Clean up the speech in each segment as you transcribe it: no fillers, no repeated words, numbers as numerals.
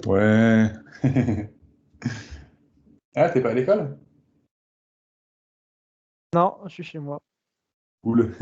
Ouais. Ah, t'es pas à l'école? Non, je suis chez moi. Cool.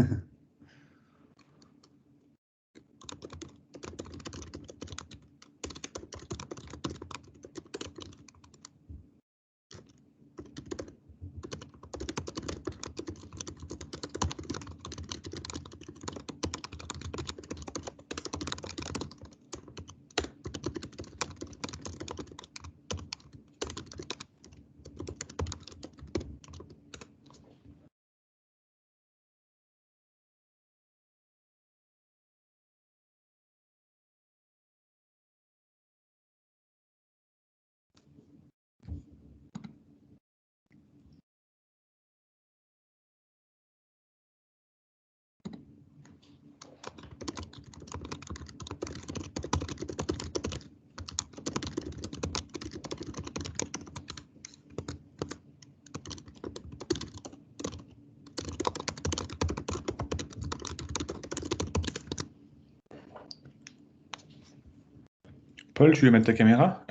Paul, tu veux mettre ta caméra?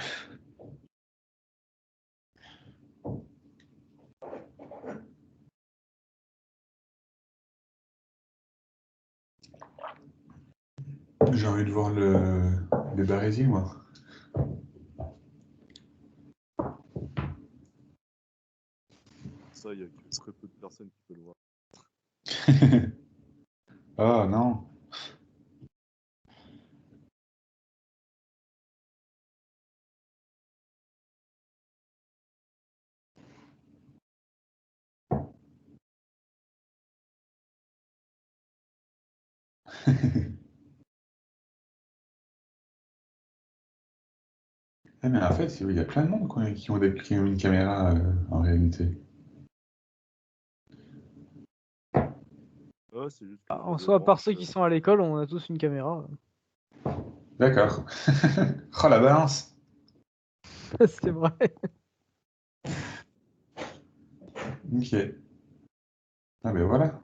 J'ai envie de voir les barésies, moi. Ça, il y a que très peu de personnes qui peuvent le voir. Ah non. Ah, mais en fait, il y a plein de monde quoi, qui ont une caméra en réalité. Ouais, c'est juste que Ah, dans en les soi, à part branches, ceux qui sont à l'école, on a tous une caméra. D'accord. Oh la balance! C'est vrai. Ok. Ah ben voilà.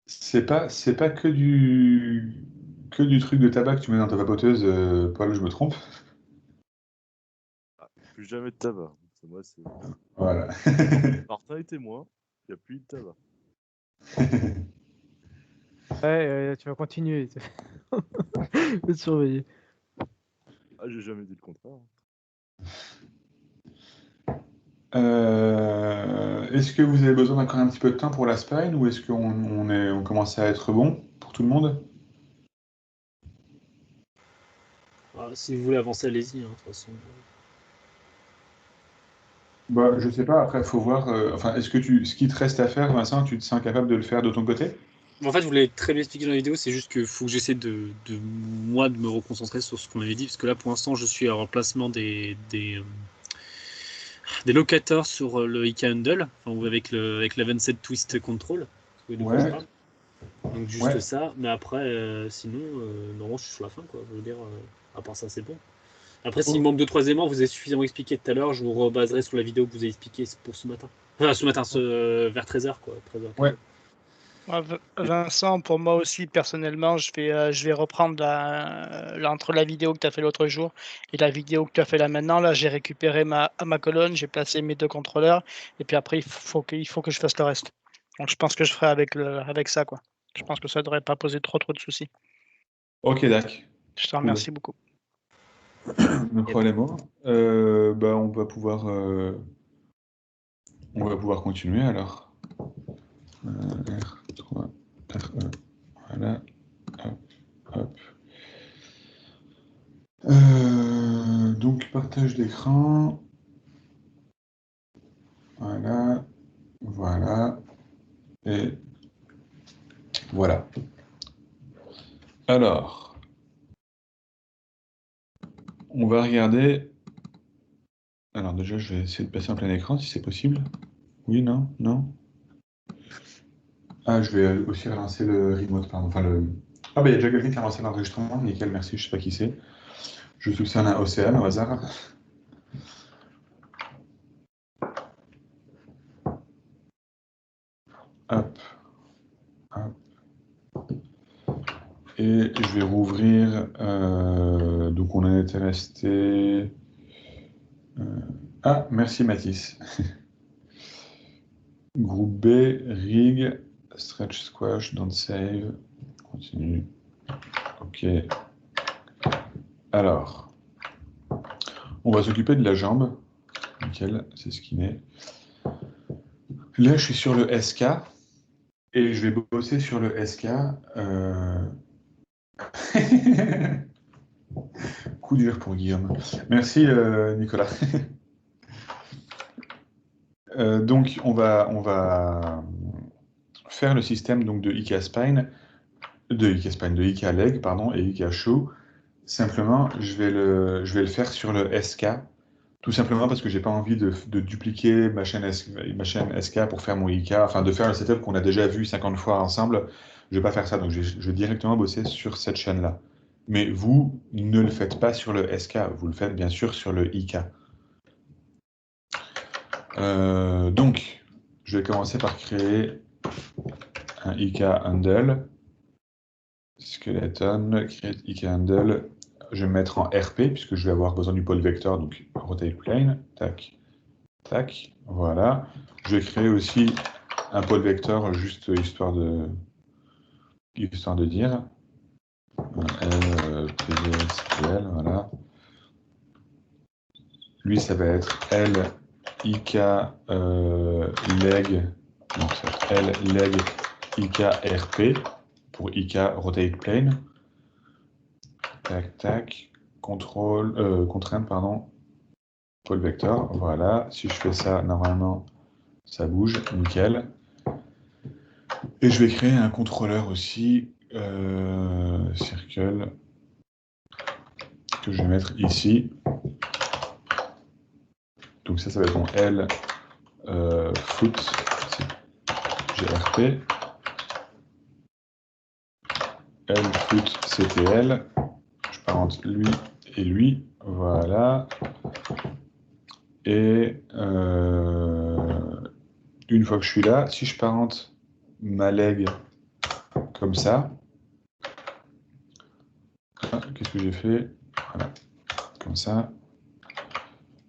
C'est pas que du truc de tabac que tu mets dans ta vapoteuse, Paul, je me trompe? plus jamais de tabac. Moi, c'est... Voilà. Martin est témoin, il n'y a plus de tabac. Ouais, tu vas continuer. Je vais te surveiller. Ah, j'ai jamais dit le contraire. Est-ce que vous avez besoin d'encore un petit peu de temps pour la spine ou est-ce on commence à être bon pour tout le monde? Ah, si vous voulez avancer, allez-y, hein, de toute façon. Bah, je sais pas, après, il faut voir. Enfin, ce qui te reste à faire, Vincent, tu te sens capable de le faire de ton côté? En fait, je voulais très bien expliquer dans la vidéo, c'est juste qu'il faut que j'essaie moi, de me reconcentrer sur ce qu'on avait dit, parce que là, pour l'instant, je suis en remplacement des locateurs sur le IK Handle, enfin, ou avec la 27 Twist Control. Vous voyez de quoi je Ouais, parle. Donc, juste ouais. ça, mais après, sinon, normalement, je suis sur la fin, quoi. Je veux dire, à part ça, c'est bon. Après, s'il Oh, manque 2-3 éléments, vous avez suffisamment expliqué tout à l'heure, je vous rebaserai sur la vidéo que vous avez expliquée pour ce matin. Enfin, ce matin, vers 13h, quoi. 13h, ouais. 15h. Vincent, pour moi aussi, personnellement, je vais reprendre entre la vidéo que tu as fait l'autre jour et la vidéo que tu as fait là maintenant. Là, j'ai récupéré ma colonne, j'ai placé mes deux contrôleurs, et puis après, il faut que je fasse le reste. Donc, je pense que je ferai avec ça, quoi. Je pense que ça ne devrait pas poser trop de soucis. Ok, d'accord. Je te Cool. remercie beaucoup. No problemo. Bah, on va pouvoir continuer alors. R3, RE, voilà. Hop, hop. Donc, partage d'écran. Voilà, voilà, et voilà. Alors, on va regarder. Alors déjà, je vais essayer de passer en plein écran si c'est possible. Oui, non, non. Ah, je vais aussi relancer le remote, pardon. Enfin, Ah, bah, il y a déjà quelqu'un qui a lancé l'enregistrement. Nickel, merci, je sais pas qui c'est. Je soupçonne un Océane au hasard. Hop. Hop. Et je vais rouvrir. Donc on en était resté. Ah, merci Mathis. Groupe B, rig, stretch squash, don't save. Continue. Ok. Alors, on va s'occuper de la jambe. Nickel, c'est ce qui est. Là, je suis sur le SK et je vais bosser sur le SK. Coup dur pour Guillaume. Merci Nicolas. Donc, on va faire le système donc, de IK Spine, de IK Leg, pardon, et IK Shoe. Simplement, je vais le faire sur le SK, tout simplement parce que j'ai pas envie de dupliquer ma chaîne SK pour faire mon IK, enfin de faire le setup qu'on a déjà vu 50 fois ensemble. Je vais pas faire ça, donc je vais directement bosser sur cette chaîne-là. Mais vous ne le faites pas sur le SK, vous le faites bien sûr sur le IK. Donc, je vais commencer par créer un IK handle. Skeleton, create IK handle. Je vais me mettre en RP, puisque je vais avoir besoin du pôle vecteur, donc rotate plane. Tac, tac, voilà. Je vais créer aussi un pôle vecteur, juste histoire de dire. L, PD, SQL, voilà. Lui, ça va être L, IK, leg, donc L, leg, IK, RP, pour IK rotate plane. Tac, tac, contrainte, pardon, pôle vecteur, voilà. Si je fais ça, normalement, ça bouge, nickel. Et je vais créer un contrôleur aussi, circle, que je vais mettre ici. Donc ça va être mon L, foot, GRP. L, foot, CTL. Je parente lui et lui, voilà. Et une fois que je suis là, si je parente ma leg comme ça, qu'est-ce que j'ai fait? Voilà, comme ça.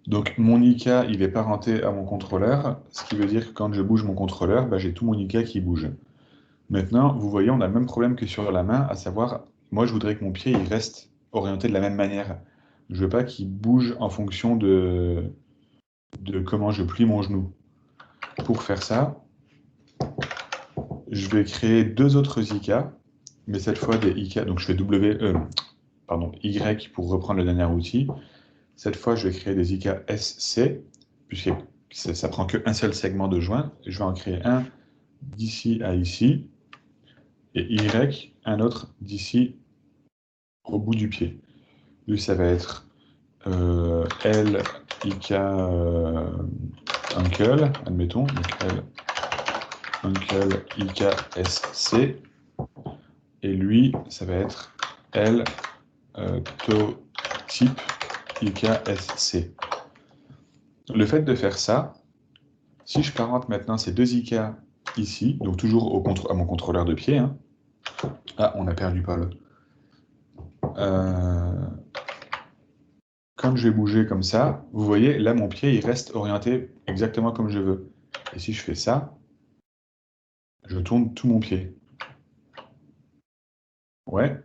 Donc mon IK, il est parenté à mon contrôleur, ce qui veut dire que quand je bouge mon contrôleur, bah, j'ai tout mon IK qui bouge. Maintenant, vous voyez, on a le même problème que sur la main, à savoir, moi je voudrais que mon pied il reste orienté de la même manière. Je veux pas qu'il bouge en fonction de comment je plie mon genou. Pour faire ça, je vais créer deux autres IK, mais cette fois des IK, donc je fais Y pour reprendre le dernier outil. Cette fois, je vais créer des IK SC, puisque ça prend qu'un seul segment de joint. Je vais en créer un d'ici à ici, et Y, un autre d'ici au bout du pied. Lui, ça va être L, IK, Uncle, admettons, donc L, Uncle, IK, SC, et lui, ça va être L, Toe, Type, IK, SC. Le fait de faire ça, si je parente maintenant ces deux IK ici, donc toujours à mon contrôleur de pied, hein. Ah, on a perdu Paul. Quand je vais bouger comme ça, vous voyez, là, mon pied, il reste orienté exactement comme je veux. Et si je fais ça, je tourne tout mon pied. Ouais.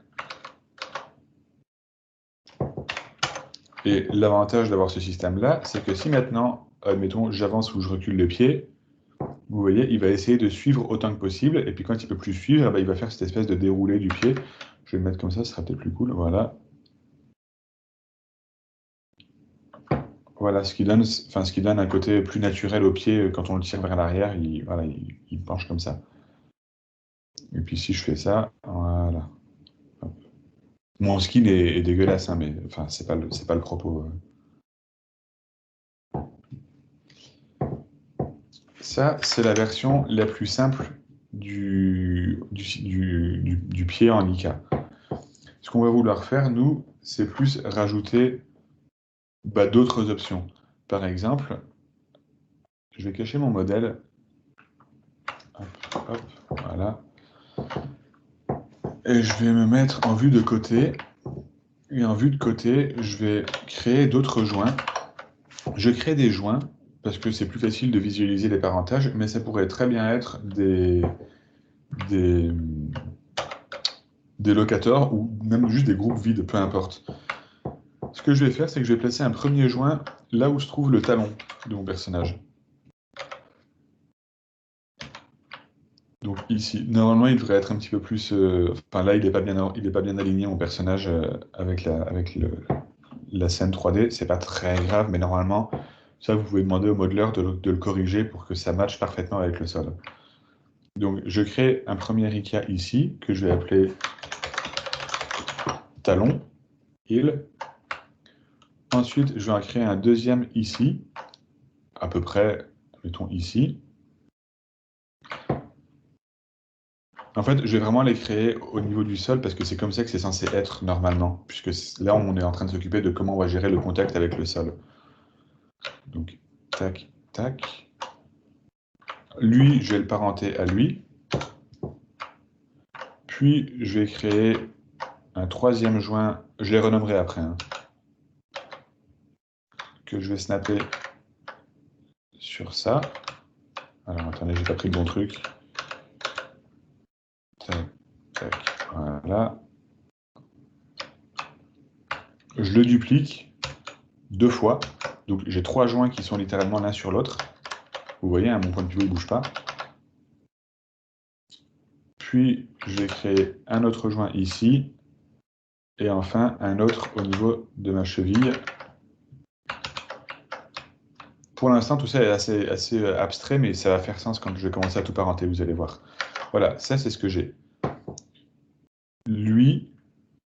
Et l'avantage d'avoir ce système-là, c'est que si maintenant, admettons, j'avance ou je recule le pied, vous voyez, il va essayer de suivre autant que possible, et puis quand il ne peut plus suivre, il va faire cette espèce de déroulé du pied. Je vais le mettre comme ça, ce sera peut-être plus cool, voilà. Voilà, ce qui donne un côté plus naturel au pied, quand on le tire vers l'arrière, il penche comme ça. Et puis si je fais ça, voilà. Hop. Mon skin est dégueulasse, hein, mais enfin, c'est pas le propos. Ça, c'est la version la plus simple du pied en IK. Ce qu'on va vouloir faire, nous, c'est plus rajouter d'autres options. Par exemple, je vais cacher mon modèle. Hop. Hop, voilà. Et je vais me mettre en vue de côté. Et en vue de côté, je vais créer d'autres joints. Je crée des joints parce que c'est plus facile de visualiser les parentages, mais ça pourrait très bien être des, des locators ou même juste des groupes vides, peu importe. Ce que je vais faire, c'est que je vais placer un premier joint là où se trouve le talon de mon personnage. Donc ici, normalement, il devrait être un petit peu plus... Enfin là, il n'est pas bien aligné, mon personnage, avec la scène 3D. C'est pas très grave, mais normalement, ça, vous pouvez demander au modeleur de le corriger pour que ça matche parfaitement avec le sol. Donc, je crée un premier IKEA ici, que je vais appeler talon, heel. Ensuite, je vais en créer un deuxième ici, à peu près, mettons ici. En fait, je vais vraiment les créer au niveau du sol parce que c'est comme ça que c'est censé être normalement, puisque là, on est en train de s'occuper de comment on va gérer le contact avec le sol. Donc, tac, tac. Lui, je vais le parenter à lui. Puis, je vais créer un troisième joint, je les renommerai après, hein, que je vais snapper sur ça. Alors, attendez, j'ai pas pris le bon truc. Tac, tac, voilà. Je le duplique 2 fois. Donc, j'ai 3 joints qui sont littéralement l'un sur l'autre. Vous voyez, hein, mon point de pivot ne bouge pas. Puis, je vais créer un autre joint ici. Et enfin, un autre au niveau de ma cheville. Pour l'instant, tout ça est assez abstrait, mais ça va faire sens quand je vais commencer à tout parenter, vous allez voir. Voilà, ça, c'est ce que j'ai. Lui,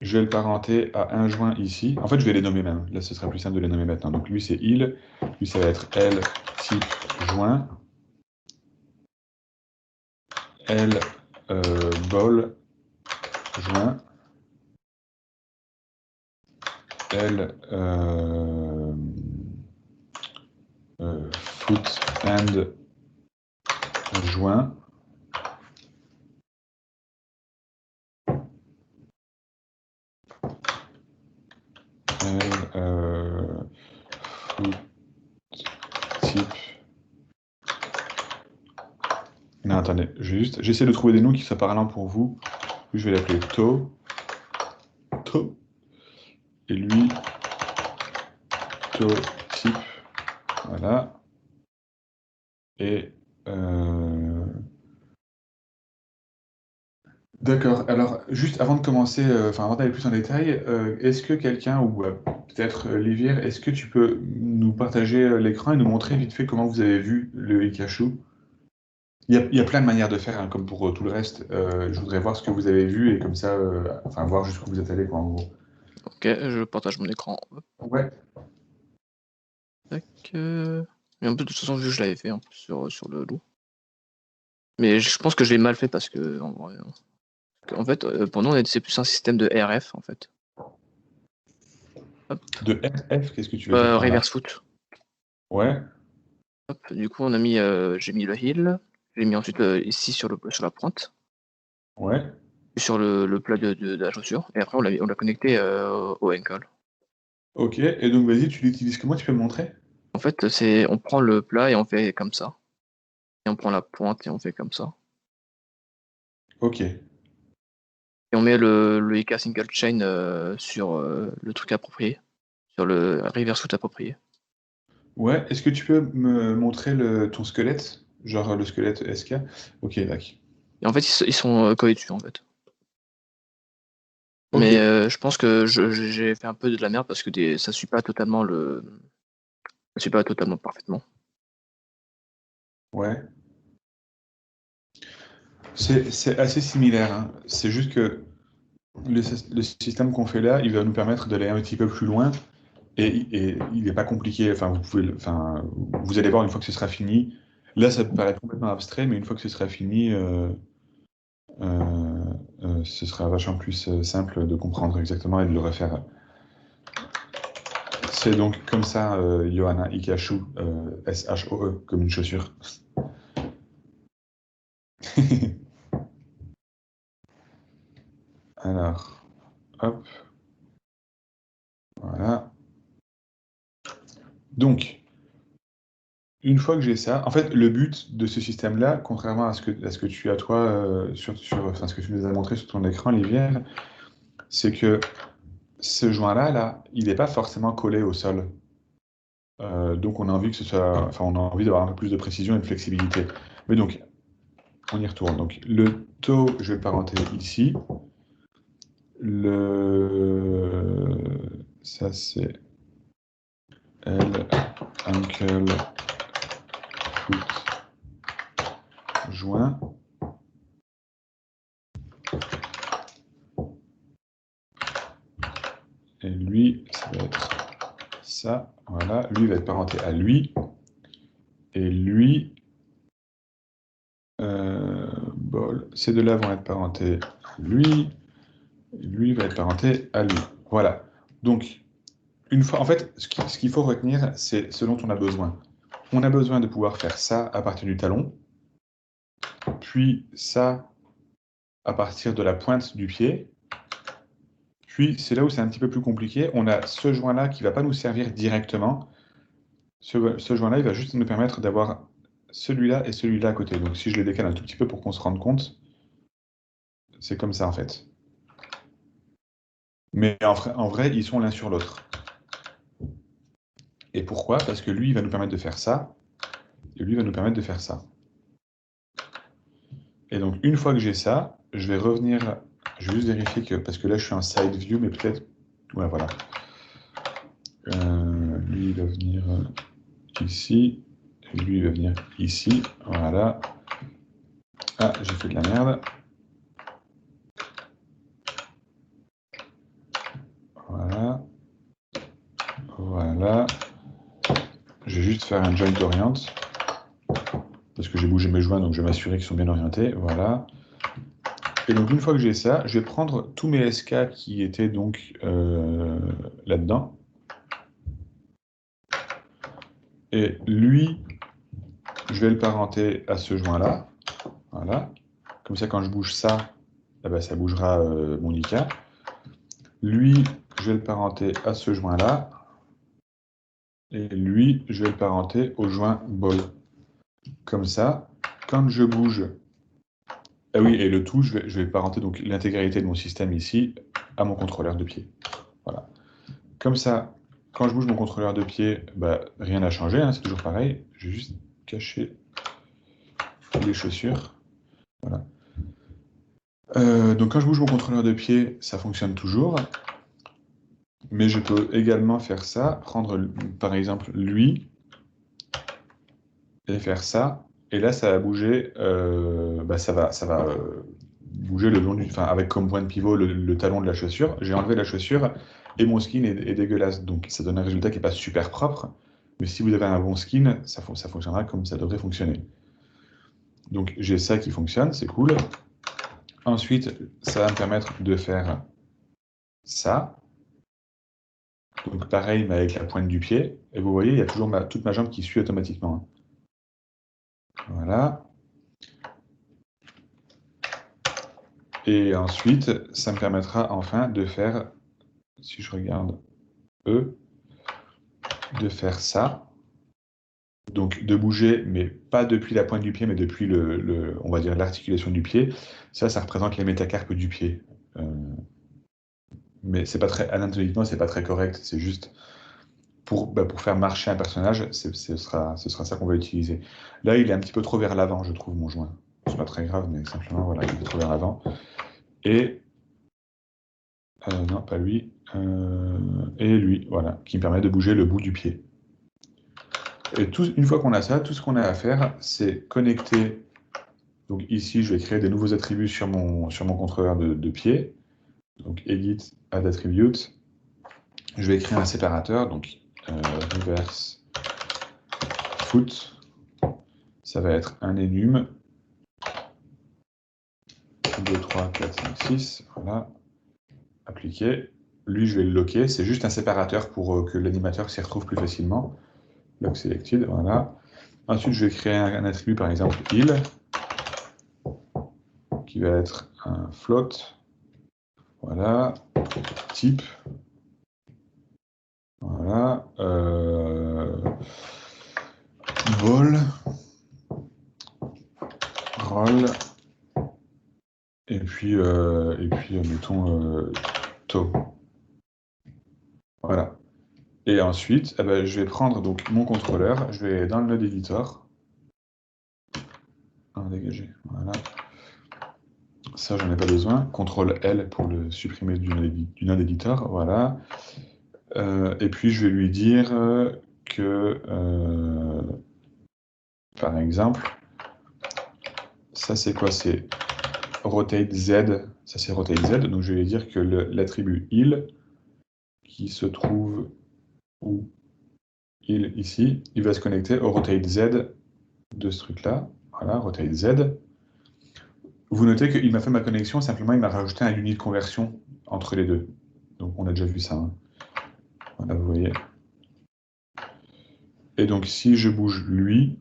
je vais le parenter à un joint ici. En fait, je vais les nommer même. Là, ce sera plus simple de les nommer maintenant. Donc, lui, c'est il. Lui, ça va être L, type joint. L, ball, joint. L, foot and joint. L, foot type. Non, attendez, j'essaie de trouver des noms qui soient parlants pour vous. Lui, je vais l'appeler To. To. Et lui, To type. Voilà. Et d'accord. Alors, juste avant de commencer, avant d'aller plus en détail, est-ce que quelqu'un, ou peut-être Livière, est-ce que tu peux nous partager l'écran et nous montrer vite fait comment vous avez vu le Ikachu? Il y a plein de manières de faire, hein, comme pour tout le reste. Je voudrais voir ce que vous avez vu et comme ça, voir jusqu'où vous êtes allé, quoi, en gros. Ok, je partage mon écran. Hop, Ouais. tac. Et en plus, de toute façon, je l'avais fait en plus, sur le loup. Mais je pense que je l'ai mal fait parce que, en vrai, en fait, pour nous, c'est plus un système de RF, en fait. Hop. De RF, qu'est-ce que tu veux dire par là? Reverse foot. Ouais. Hop, du coup, j'ai mis le heel. J'ai mis ensuite ici sur la pointe, Ouais. sur le plat de la chaussure. Et après, on l'a connecté au ankle. Ok. Et donc, vas-y, tu l'utilises comment? Tu peux me montrer? En fait, on prend le plat et on fait comme ça. Et on prend la pointe et on fait comme ça. Ok. Et on met le IK single chain sur le truc approprié, sur le reverse foot approprié. Ouais. Est-ce que tu peux me montrer ton squelette? Genre le squelette SK? Ok, d'accord. Et en fait, ils sont collés dessus, en fait. Ok. Mais je pense que j'ai fait un peu de la merde parce que ça suit pas totalement ça suit pas totalement parfaitement. Ouais. C'est assez similaire, hein. C'est juste que le système qu'on fait là, il va nous permettre d'aller un petit peu plus loin et il n'est pas compliqué. Vous allez voir une fois que ce sera fini. Là, ça peut paraître complètement abstrait, mais une fois que ce sera fini, ce sera vachement plus simple de comprendre exactement et de le refaire. C'est donc comme ça, Johanna Ikachu, S-H-O-E, comme une chaussure. Alors, hop. Voilà. Donc, une fois que j'ai ça, en fait, le but de ce système-là, contrairement à ce que tu as toi, enfin, ce que tu nous as montré sur ton écran, Livière, c'est que ce joint-là, il n'est pas forcément collé au sol. Donc on a envie que ce soit, enfin, on a envie d'avoir un peu plus de précision et de flexibilité. Mais donc, on y retourne. Donc le taux, je vais le parenter ici. Ça c'est L, uncle, foot, joint. Et lui, ça va être ça. Voilà. Lui va être parenté à lui. Et lui, ces deux-là vont être parentés à lui. Et lui va être parenté à lui. Voilà. Donc, une fois, en fait, ce qu'il faut retenir, c'est ce dont on a besoin. On a besoin de pouvoir faire ça à partir du talon, puis ça à partir de la pointe du pied. Puis, c'est là où c'est un petit peu plus compliqué. On a ce joint-là qui ne va pas nous servir directement. Ce joint-là, il va juste nous permettre d'avoir celui-là et celui-là à côté. Donc, si je les décale un tout petit peu pour qu'on se rende compte, c'est comme ça, en fait. Mais en vrai, ils sont l'un sur l'autre. Et pourquoi? Parce que lui, il va nous permettre de faire ça, et lui va nous permettre de faire ça. Et donc, une fois que j'ai ça, je vais revenir, je vais juste vérifier que, parce que là, je suis en side view, mais peut-être, ouais, voilà. Lui, il va venir ici, et lui, il va venir ici, voilà. Ah, j'ai fait de la merde. Voilà. Voilà. Je vais juste faire un joint orient, parce que j'ai bougé mes joints, donc je vais m'assurer qu'ils sont bien orientés, voilà. Et donc, une fois que j'ai ça, je vais prendre tous mes SK qui étaient donc là-dedans. Et lui, je vais le parenter à ce joint-là. Voilà. Comme ça, quand je bouge ça, eh ben, ça bougera mon IK. Lui, je vais le parenter à ce joint-là. Et lui, je vais le parenter au joint ball. Comme ça, quand je bouge... Ah oui, et le tout, je vais parenter donc l'intégralité de mon système ici à mon contrôleur de pied. Voilà. Comme ça, quand je bouge mon contrôleur de pied, bah, rien n'a changé, hein, c'est toujours pareil. Je vais juste cacher les chaussures. Voilà. Donc quand je bouge mon contrôleur de pied, ça fonctionne toujours. Mais je peux également faire ça, prendre par exemple lui, et faire ça. Et là, ça va bouger, ça va bouger le long enfin, avec comme point de pivot le talon de la chaussure. J'ai enlevé la chaussure et mon skin est dégueulasse. Donc ça donne un résultat qui n'est pas super propre. Mais si vous avez un bon skin, ça fonctionnera comme ça devrait fonctionner. Donc j'ai ça qui fonctionne, c'est cool. Ensuite, ça va me permettre de faire ça. Donc pareil, mais avec la pointe du pied. Et vous voyez, il y a toujours toute ma jambe qui suit automatiquement. Voilà. Et ensuite, ça me permettra enfin de faire, si je regarde E, de faire ça. Donc de bouger, mais pas depuis la pointe du pied, mais depuis on va dire l'articulation du pied. Ça représente les métacarpes du pied. Mais c'est pas très, anatomiquement, c'est pas très correct. C'est juste pour faire marcher un personnage, ce sera ça qu'on va utiliser. Là, il est un petit peu trop vers l'avant, je trouve, mon joint. C'est pas très grave, mais simplement, voilà, il est trop vers l'avant. Et non, pas lui. Et lui, voilà, qui me permet de bouger le bout du pied. Et une fois qu'on a ça, tout ce qu'on a à faire, c'est connecter. Donc ici, je vais créer des nouveaux attributs sur mon contrôleur de pied. Donc edit, add attribute. Je vais créer un séparateur, donc reverse foot. Ça va être un enum. 2, 3, 4, 5, 6. Voilà. Appliquer. Lui, je vais le locker. C'est juste un séparateur pour que l'animateur s'y retrouve plus facilement. Lock selected, voilà. Ensuite, je vais créer un attribut, par exemple, il. qui va être un float. Voilà. Type. Voilà. Vol. Roll. Et puis mettons to. Voilà. Et ensuite, eh ben, je vais prendre donc mon contrôleur, je vais dans le node editor. Dégager. Voilà. Ça, j'en ai pas besoin. CTRL L pour le supprimer du node editor. Voilà. Et puis, je vais lui dire que, par exemple, ça, c'est quoi? C'est rotate Z. Ça, c'est rotate Z. Donc, je vais lui dire que l'attribut il, qui se trouve où? Il, ici, il va se connecter au rotate Z de ce truc-là. Voilà, rotate Z. Vous notez qu'il m'a fait ma connexion, simplement il m'a rajouté un unit de conversion entre les deux. Donc on a déjà vu ça. Hein. Voilà, vous voyez. Et donc si je bouge lui,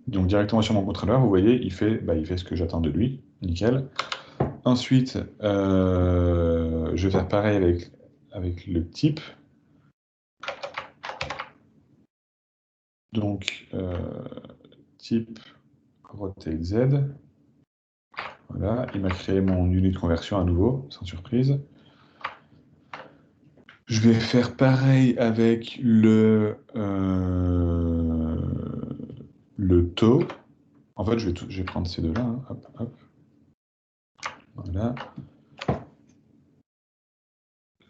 donc directement sur mon contrôleur, vous voyez, il fait ce que j'attends de lui. Nickel. Ensuite, je vais faire pareil avec le type. Donc, type rotate Z. Voilà, il m'a créé mon unit de conversion à nouveau, sans surprise. Je vais faire pareil avec le taux. En fait, je vais prendre ces deux-là. Hein. Hop, hop. Voilà.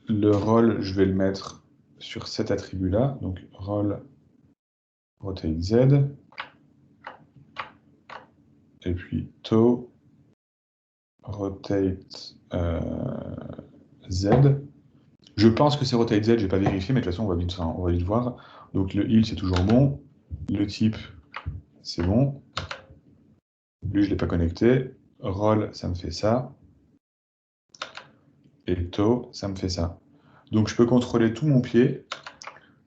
Le rôle, je vais le mettre sur cet attribut-là. Donc, rôle rotate Z. Et puis, taux rotate Z. Je pense que c'est rotate Z, je n'ai pas vérifié, mais de toute façon, on va vite voir. Donc, le il, c'est toujours bon. Le type, c'est bon. Lui, je ne l'ai pas connecté. Roll, ça me fait ça. Et taux, ça me fait ça. Donc, je peux contrôler tout mon pied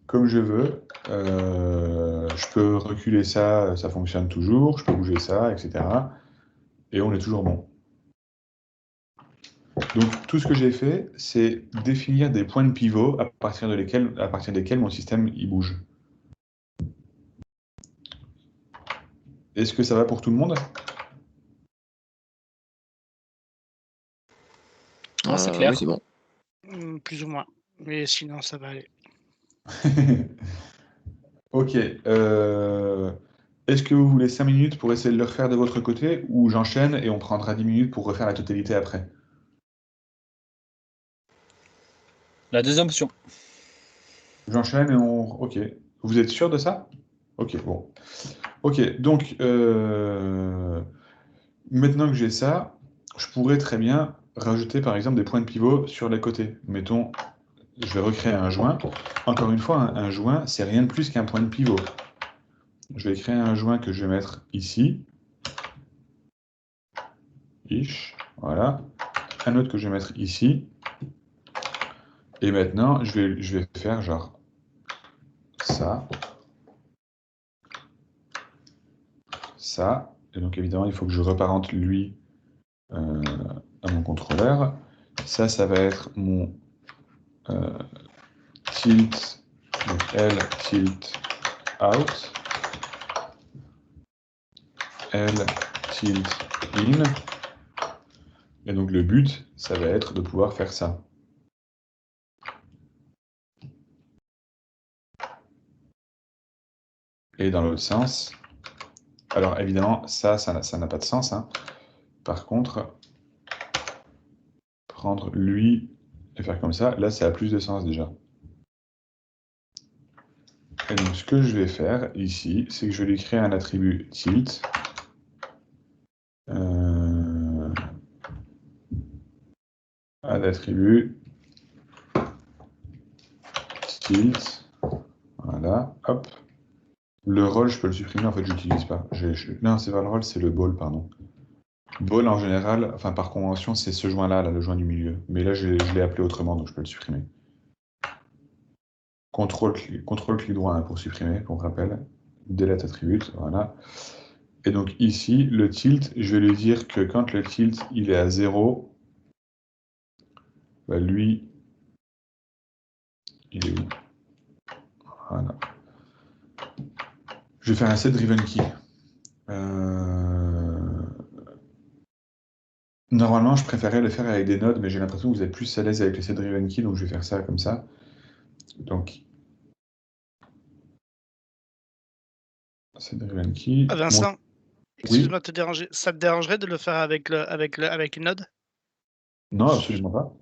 comme je veux. Je peux reculer ça, ça fonctionne toujours. Je peux bouger ça, etc. Et on est toujours bon. Donc, tout ce que j'ai fait, c'est définir des points de pivot à partir desquels mon système il bouge. Est-ce que ça va pour tout le monde? Non, c'est clair. Oui, c'est bon. Plus ou moins. Mais sinon, ça va aller. Ok. Est-ce que vous voulez 5 minutes pour essayer de le refaire de votre côté ou j'enchaîne et on prendra 10 minutes pour refaire la totalité après? La deuxième option. J'enchaîne et on... Ok. Vous êtes sûr de ça? Ok, bon. Ok, donc, maintenant que j'ai ça, je pourrais très bien rajouter par exemple des points de pivot sur les côtés. Mettons, je vais recréer un joint. Encore une fois, un joint, c'est rien de plus qu'un point de pivot. Je vais créer un joint que je vais mettre ici. Ish, voilà. Un autre que je vais mettre ici. Et maintenant, je vais faire genre ça. Ça. Et donc évidemment, il faut que je reparente lui à mon contrôleur. Ça va être mon tilt, donc L tilt out, L tilt in. Et donc le but, ça va être de pouvoir faire ça. Et dans l'autre sens, alors évidemment, ça n'a pas de sens. Hein. Par contre, prendre lui et faire comme ça, là, ça a plus de sens déjà. Et donc, ce que je vais faire ici, c'est que je vais lui créer un attribut tilt. Un attribut tilt. Voilà, hop. Le rôle, je peux le supprimer, en fait, je l'utilise pas. Non, c'est pas le rôle, c'est le ball, pardon. Ball, en général, enfin, par convention, c'est ce joint-là, le joint du milieu. Mais là, je l'ai appelé autrement, donc je peux le supprimer. CTRL clic droit hein, pour supprimer, pour rappel. Delete attribute, voilà. Et donc ici, le tilt, je vais lui dire que quand le tilt il est à 0, bah, lui, il est où? Voilà. Je vais faire un set driven key. Normalement, je préférais le faire avec des nodes, mais j'ai l'impression que vous êtes plus à l'aise avec les set driven key, donc je vais faire ça comme ça. Donc, set driven key. Ah, Vincent, Oui. excuse-moi de te déranger. Ça te dérangerait de le faire avec une node? Non, absolument pas.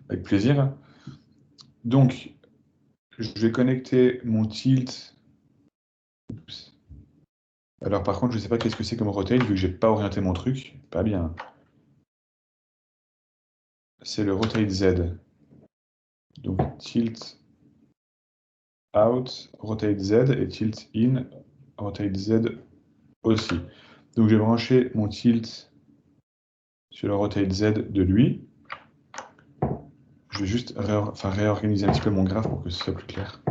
Avec plaisir. Donc, je vais connecter mon tilt. Oups. Alors par contre, je ne sais pas qu'est-ce que c'est comme rotate, vu que j'ai pas orienté mon truc. Pas bien. C'est le rotate Z. Donc tilt out, rotate Z, et tilt in, rotate Z aussi. Donc j'ai branché mon tilt sur le rotate Z de lui. Je vais juste réorganiser un petit peu mon graphe pour que ce soit plus clair.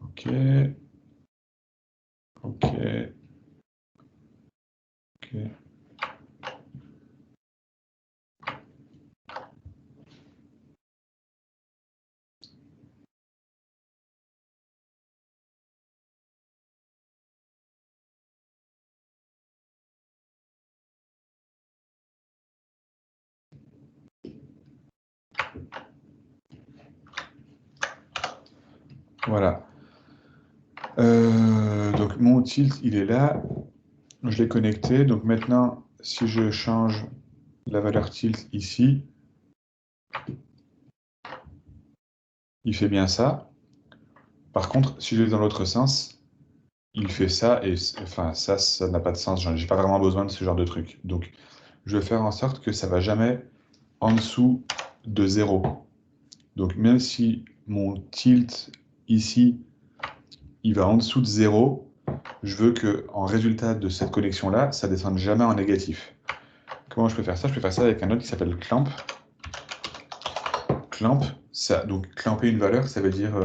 Ok. Ok. Ok. Voilà. Donc mon tilt, il est là. Je l'ai connecté. Donc maintenant, si je change la valeur tilt ici, il fait bien ça. Par contre, si je vais dans l'autre sens, il fait ça, et enfin ça n'a pas de sens. J'ai pas vraiment besoin de ce genre de truc. Donc je vais faire en sorte que ça va jamais en dessous de 0. Donc même si mon tilt ici, il va en dessous de 0, je veux que en résultat de cette connexion-là, ça descende jamais en négatif. Comment je peux faire ça? Je peux faire ça avec un autre qui s'appelle clamp. Clamp, donc clamper une valeur, ça veut dire...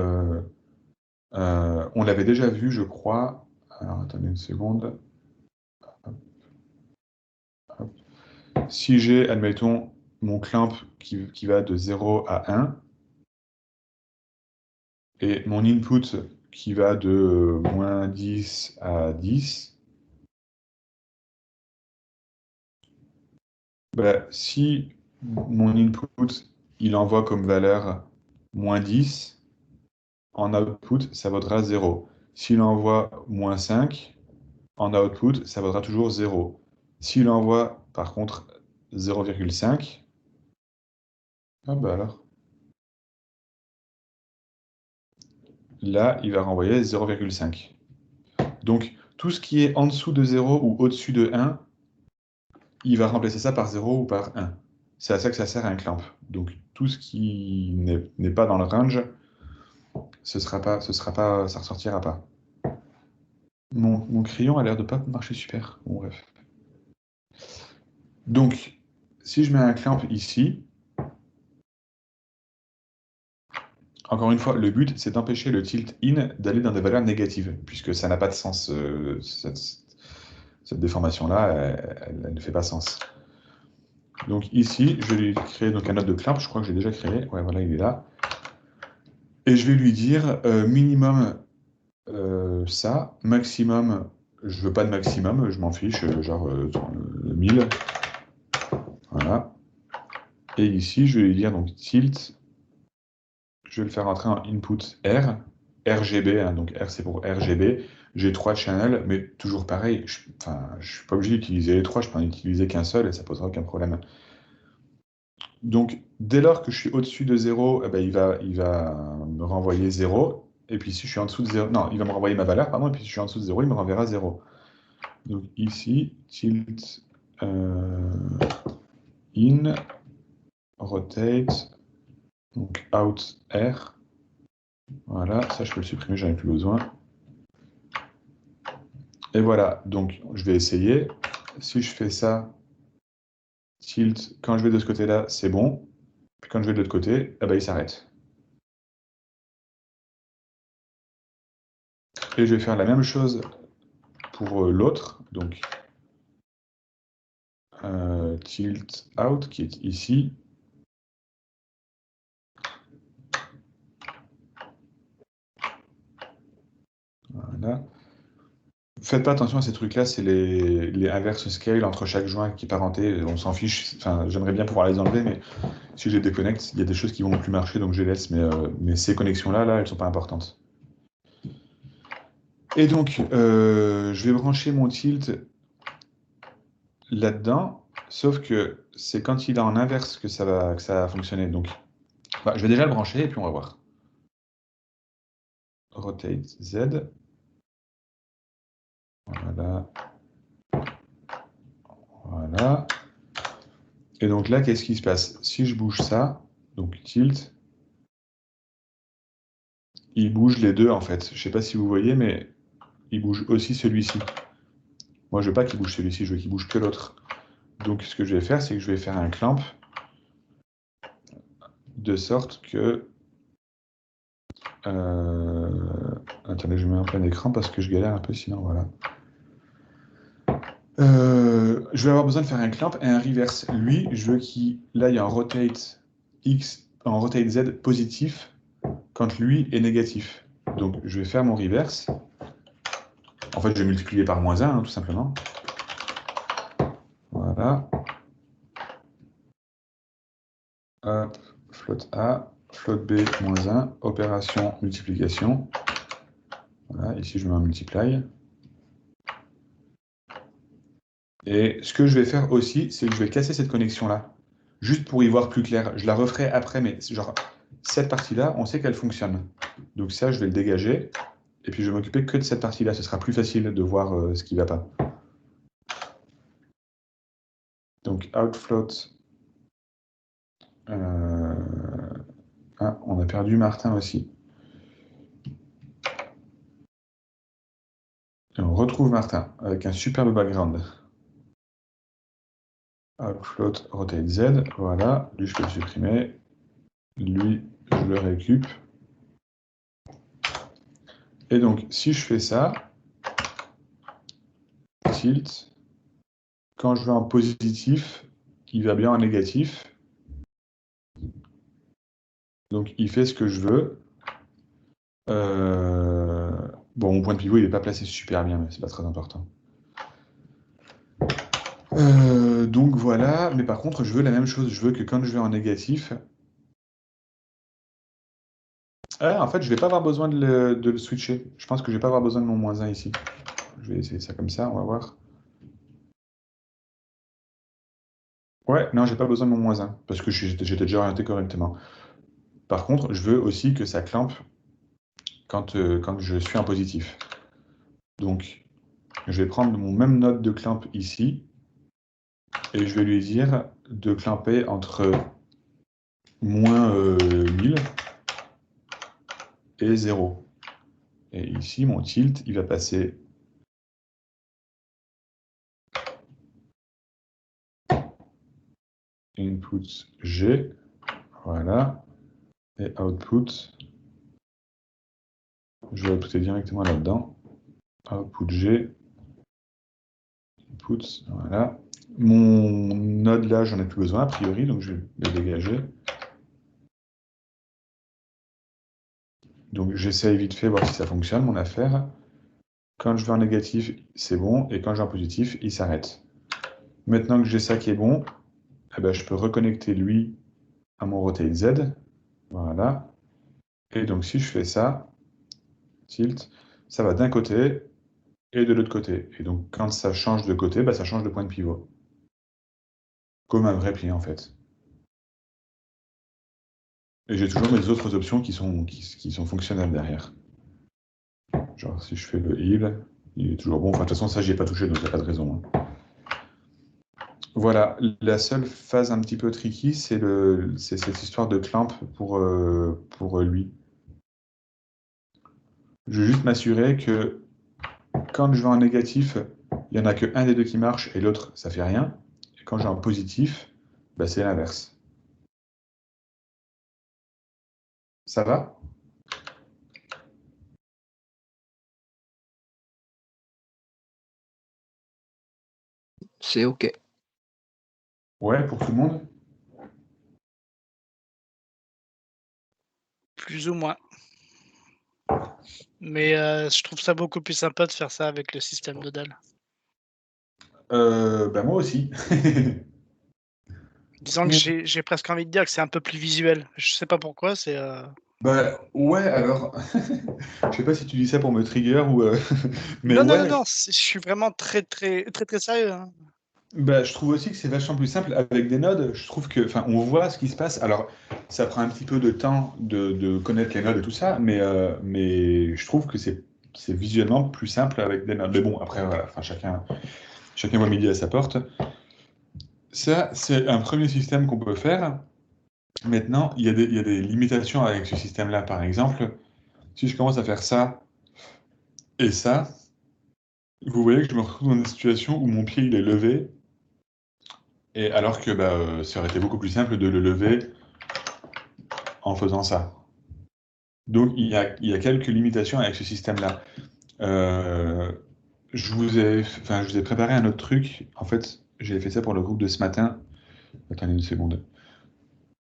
on l'avait déjà vu, je crois. Alors, attendez une seconde. Hop. Hop. Si j'ai, admettons, mon clamp qui va de 0 à 1, et mon input qui va de moins 10 à 10, bah, si mon input, il envoie comme valeur moins 10, en output, ça vaudra 0. S'il envoie moins 5, en output, ça vaudra toujours 0. S'il envoie, par contre, 0,5, ah bah alors, là, il va renvoyer 0,5. Donc, tout ce qui est en dessous de 0 ou au-dessus de 1, il va remplacer ça par 0 ou par 1. C'est à ça que ça sert un clamp. Donc, tout ce qui n'est pas dans le range, ça ressortira pas. Mon crayon a l'air de pas marcher super. Bon, bref. Donc, si je mets un clamp ici, encore une fois, le but, c'est d'empêcher le tilt in d'aller dans des valeurs négatives, puisque ça n'a pas de sens. Cette déformation-là, elle ne fait pas sens. Donc ici, je vais lui créer donc un node de clamp, je crois que j'ai déjà créé. Ouais, voilà, il est là. Et je vais lui dire minimum ça, maximum, je veux pas de maximum, je m'en fiche, genre 1000. Voilà. Et ici, je vais lui dire donc tilt, je vais le faire entrer en input R, RGB, hein, donc R c'est pour RGB. J'ai 3 channels, mais toujours pareil, je ne suis pas obligé d'utiliser les 3, je peux en utiliser qu'un seul et ça posera aucun problème. Donc, dès lors que je suis au-dessus de 0, eh ben, il va me renvoyer 0. Et puis si je suis en dessous de 0, non, il va me renvoyer ma valeur, pardon, et puis si je suis en dessous de 0, il me renverra 0. Donc ici, tilt in, rotate, donc out R. Voilà, ça je peux le supprimer, j'en ai plus besoin. Et voilà, donc je vais essayer. Si je fais ça, Tilt, quand je vais de ce côté-là, c'est bon. Puis quand je vais de l'autre côté, eh ben, il s'arrête. Et je vais faire la même chose pour l'autre. Donc, tilt out, qui est ici. Voilà. Faites pas attention à ces trucs-là, c'est les inverse scale entre chaque joint qui est parenté. On s'en fiche. Enfin, j'aimerais bien pouvoir les enlever, mais si je les déconnecte, il y a des choses qui vont plus marcher, donc je les laisse. Mais ces connexions-là, elles sont pas importantes. Et donc, je vais brancher mon tilt là-dedans, sauf que c'est quand il est en inverse que ça va fonctionner. Donc, bah, je vais déjà le brancher et puis on va voir. Rotate Z. Voilà. Voilà. Et donc là, qu'est-ce qui se passe? Si je bouge ça, donc tilt, il bouge les deux en fait. Je ne sais pas si vous voyez, mais il bouge aussi celui-ci. Moi, je veux pas qu'il bouge celui-ci, je veux qu'il bouge que l'autre. Donc, ce que je vais faire, c'est que je vais faire un clamp de sorte que... Attendez, je mets en plein écran parce que je galère un peu sinon, voilà. Je vais avoir besoin de faire un clamp et un reverse. Lui, je veux qu'il aille en rotate X, en rotate Z positif quand lui est négatif. Donc, je vais faire mon reverse. En fait, je vais multiplier par -1, hein, tout simplement. Voilà. Hop, float A, float B, -1, opération multiplication. Voilà, ici je mets un multiply. Et ce que je vais faire aussi, c'est que je vais casser cette connexion-là, juste pour y voir plus clair. Je la referai après, mais genre, cette partie-là, on sait qu'elle fonctionne. Donc ça, je vais le dégager, et puis je vais m'occuper que de cette partie-là. Ce sera plus facile de voir ce qui ne va pas. Donc outfloat. Ah, on a perdu Martin aussi. Et on retrouve Martin avec un superbe background. Outfloat rotate Z, voilà. Lui, je peux le supprimer. Lui, je le récup. Et donc, si je fais ça, tilt, quand je vais en positif, il va bien en négatif. Donc, il fait ce que je veux. Bon, mon point de pivot, il n'est pas placé super bien, mais c'est pas très important. Donc voilà, mais par contre, je veux la même chose. Je veux que quand je vais en négatif... Ah, en fait, je ne vais pas avoir besoin de le switcher. Je pense que je ne vais pas avoir besoin de mon -1 ici. Je vais essayer ça comme ça, on va voir. Ouais, non, j'ai pas besoin de mon -1, parce que j'étais déjà orienté correctement. Par contre, je veux aussi que ça clampe quand je suis en positif. Donc, je vais prendre mon même node de clamp ici, et je vais lui dire de clamper entre -1000 et 0. Et ici, mon tilt, il va passer input G, voilà, et output, je vais outputer directement là-dedans, output G, input, voilà. Mon node là, j'en ai plus besoin a priori, donc je vais le dégager. Donc j'essaie vite fait voir si ça fonctionne, mon affaire. Quand je vais en négatif, c'est bon, et quand je vais en positif, il s'arrête. Maintenant que j'ai ça qui est bon, eh ben, je peux reconnecter lui à mon rotate Z. Voilà. Et donc si je fais ça, tilt, ça va d'un côté et de l'autre côté. Et donc quand ça change de côté, bah, ça change de point de pivot. Comme un vrai pli en fait. Et j'ai toujours mes autres options qui sont fonctionnelles derrière. Genre si je fais le heal, il est toujours bon. Enfin, de toute façon, ça, j'y ai pas touché, donc il n'y a pas de raison. Hein. Voilà, la seule phase un petit peu tricky, c'est cette histoire de clamp pour lui. Je veux juste m'assurer que quand je vais en négatif, il n'y en a qu'un des deux qui marche et l'autre, ça fait rien. Et quand je vais en positif, bah, c'est l'inverse. Ça va? C'est OK. Ouais, pour tout le monde? Plus ou moins. Mais je trouve ça beaucoup plus sympa de faire ça avec le système de dalle. Bah, moi aussi. Disons que j'ai presque envie de dire que c'est un peu plus visuel. Je sais pas pourquoi, c'est. Bah, ouais, alors, je sais pas si tu dis ça pour me trigger ou... mais Non, non, non, ouais, non, je suis vraiment très, très, très, très sérieux. Hein. bah, je trouve aussi que c'est vachement plus simple avec des nodes. Je trouve que, enfin, on voit ce qui se passe. Alors, ça prend un petit peu de temps de connaître les nodes et tout ça, mais je trouve que c'est visuellement plus simple avec des nodes. Mais bon, après, voilà, enfin, chacun voit midi à sa porte. Ça, c'est un premier système qu'on peut faire. Maintenant, il y a des limitations avec ce système-là. Par exemple, si je commence à faire ça et ça, vous voyez que je me retrouve dans une situation où mon pied il est levé, et alors que bah, ça aurait été beaucoup plus simple de le lever en faisant ça. Donc il y a quelques limitations avec ce système-là. Euh, je vous ai préparé un autre truc. En fait, j'ai fait ça pour le groupe de ce matin. Attendez une seconde.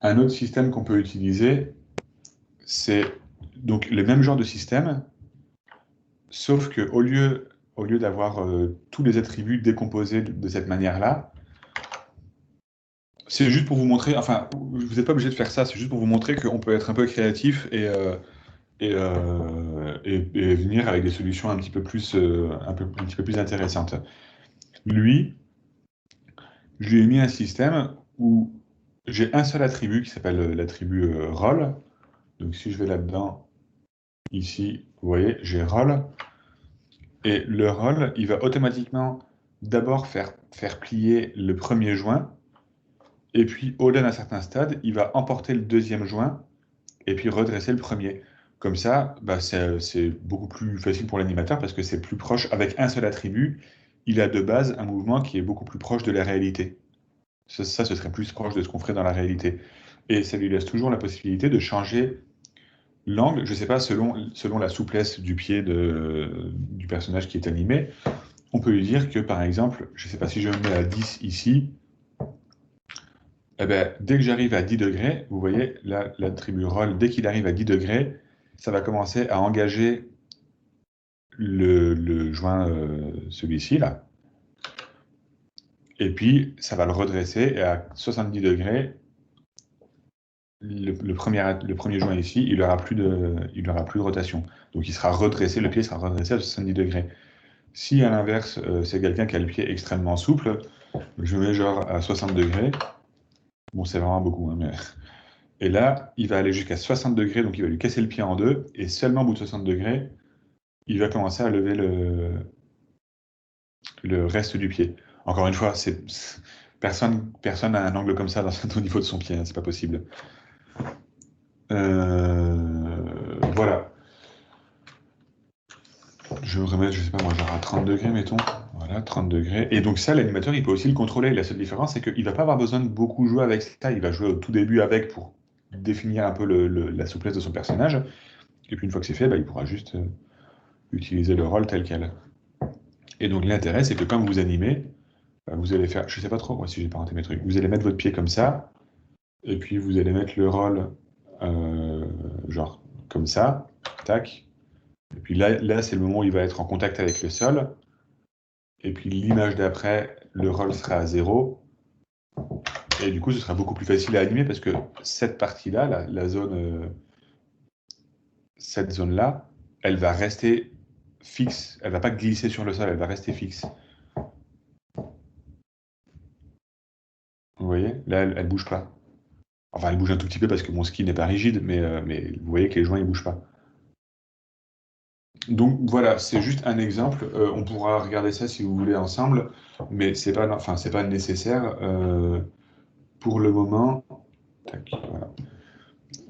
Un autre système qu'on peut utiliser, c'est donc le même genre de système, sauf que au lieu d'avoir tous les attributs décomposés de cette manière-là, c'est juste pour vous montrer, enfin, vous n'êtes pas obligé de faire ça, c'est juste pour vous montrer qu'on peut être un peu créatif et venir avec des solutions un petit peu plus, un petit peu plus intéressantes. Lui, je lui ai mis un système où j'ai un seul attribut qui s'appelle l'attribut rôle. Donc si je vais là-dedans, ici, vous voyez, j'ai rôle. Et le rôle, il va automatiquement d'abord faire plier le premier joint, et puis au-delà d'un certain stade, il va emporter le deuxième joint, et puis redresser le premier. Comme ça, bah, c'est beaucoup plus facile pour l'animateur parce que c'est plus proche, avec un seul attribut, il a de base un mouvement qui est beaucoup plus proche de la réalité. Ça, ce serait plus proche de ce qu'on ferait dans la réalité. Et ça lui laisse toujours la possibilité de changer l'angle, je ne sais pas, selon la souplesse du pied du personnage qui est animé. On peut lui dire que, par exemple, je ne sais pas si je me mets à 10 ici, eh ben, dès que j'arrive à 10 degrés, vous voyez, là, l'attribut roll, dès qu'il arrive à 10 degrés, ça va commencer à engager le joint, celui-ci, là. Et puis, ça va le redresser, et à 70 degrés, le premier joint ici, il n'aura plus de rotation. Donc, il sera redressé, le pied sera redressé à 70 degrés. Si, à l'inverse, c'est quelqu'un qui a le pied extrêmement souple, je mets genre à 60 degrés. Bon, c'est vraiment beaucoup, hein, mais... Et là, il va aller jusqu'à 60 degrés, donc il va lui casser le pied en deux, et seulement au bout de 60 degrés, il va commencer à lever le reste du pied. Encore une fois, personne n'a un angle comme ça au niveau de son pied, hein, c'est pas possible. Voilà. Je vais remettre, je sais pas moi, genre à 30 degrés, mettons. Voilà, 30 degrés. Et donc ça, l'animateur, il peut aussi le contrôler. La seule différence, c'est qu'il va pas avoir besoin de beaucoup jouer avec ça. Il va jouer au tout début avec pour définir un peu la souplesse de son personnage. Et puis une fois que c'est fait, bah, il pourra juste utiliser le rôle tel quel. Et donc l'intérêt, c'est que quand vous animez, bah, vous allez faire, je sais pas trop, moi si j'ai parenté mes trucs, vous allez mettre votre pied comme ça, et puis vous allez mettre le rôle genre comme ça, tac. Et puis là c'est le moment où il va être en contact avec le sol. Et puis l'image d'après, le roll sera à 0. Et du coup, ce sera beaucoup plus facile à animer parce que cette partie-là, la zone, cette zone-là, elle va rester fixe. Elle va pas glisser sur le sol, elle va rester fixe. Vous voyez? Là, elle bouge pas. Enfin, elle bouge un tout petit peu parce que mon ski n'est pas rigide, mais vous voyez que les joints, ils bougent pas. Donc voilà, c'est juste un exemple. On pourra regarder ça si vous voulez ensemble, mais c'est pas, enfin, c'est pas nécessaire. Pour le moment, tac, voilà.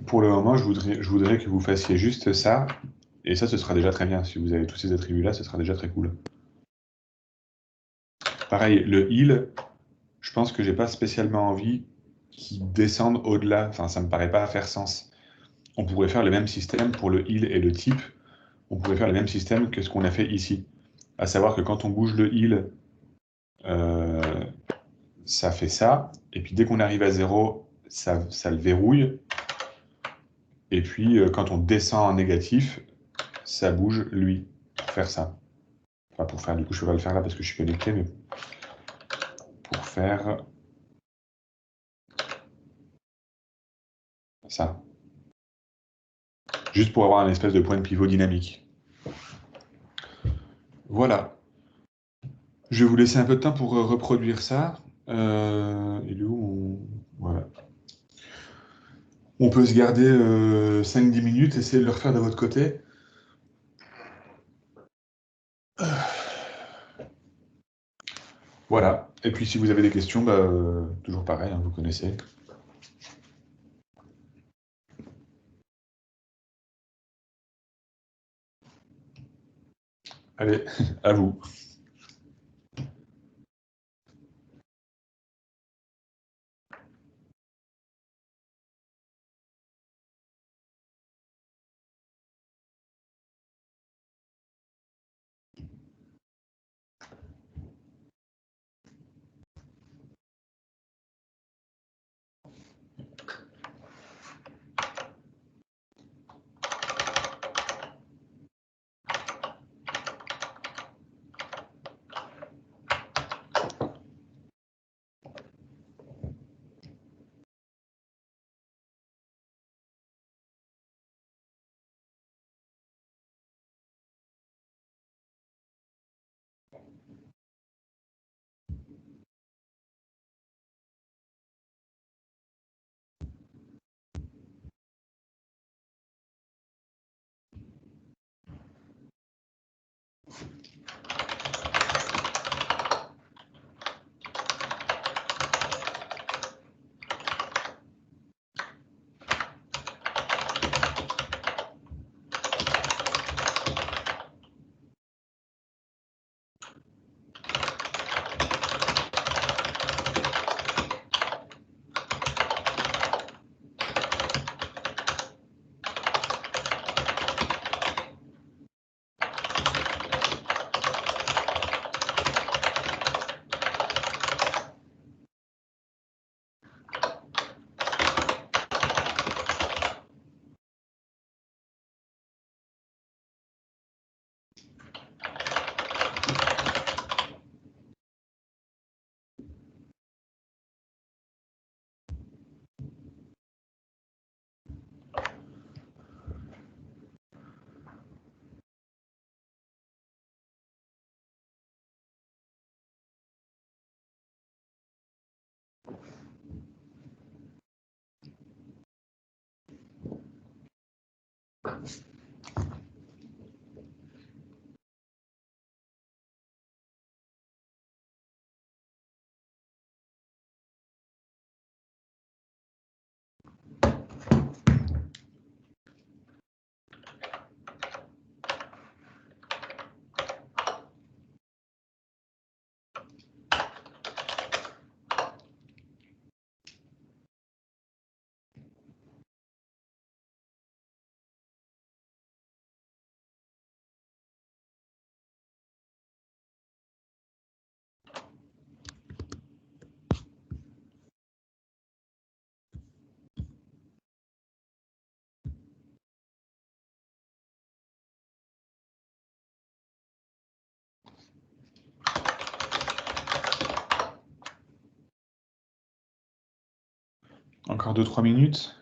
Pour le moment, je voudrais que vous fassiez juste ça, et ça, ce sera déjà très bien. Si vous avez tous ces attributs-là, ce sera déjà très cool. Pareil, le heal, je pense que j'ai pas spécialement envie qui descendent au-delà. Enfin, ça me paraît pas faire sens. On pourrait faire le même système pour le heal et le type. On pourrait faire le même système que ce qu'on a fait ici. À savoir que quand on bouge le heal, ça fait ça. Et puis dès qu'on arrive à 0, ça le verrouille. Et puis quand on descend en négatif, ça bouge lui pour faire ça. Enfin, pour faire, du coup, je ne peux pas le faire là parce que je suis connecté, mais pour faire ça. Juste pour avoir un espèce de point de pivot dynamique. Voilà. Je vais vous laisser un peu de temps pour reproduire ça. Et du coup, voilà. On peut se garder 5-10 minutes, essayer de le refaire de votre côté. Voilà. Et puis si vous avez des questions, bah, toujours pareil, hein, vous connaissez. Allez, à vous. Encore 2-3 minutes.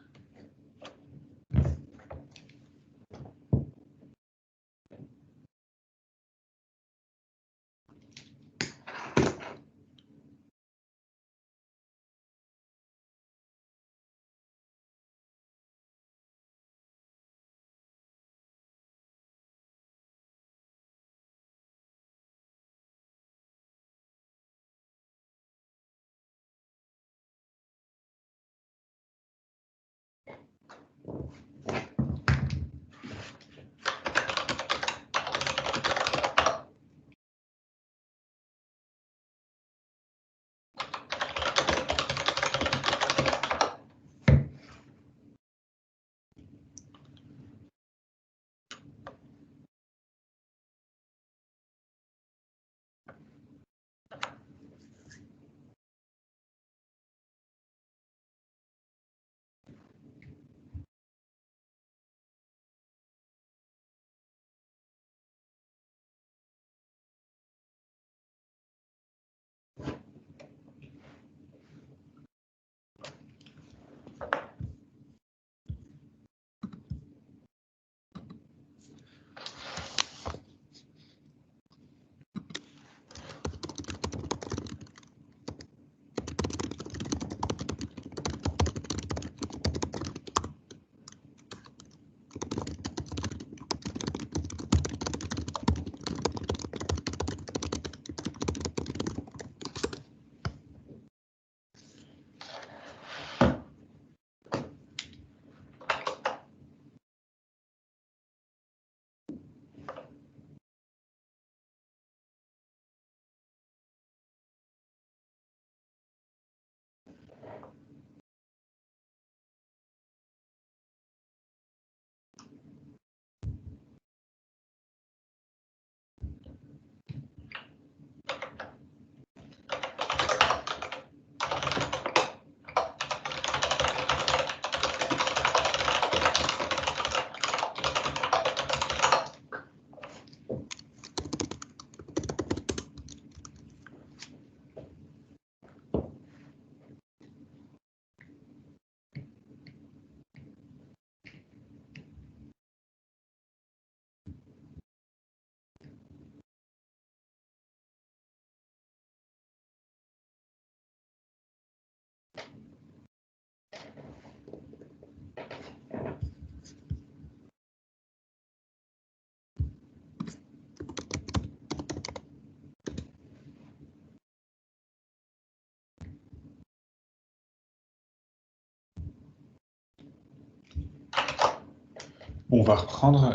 On va reprendre.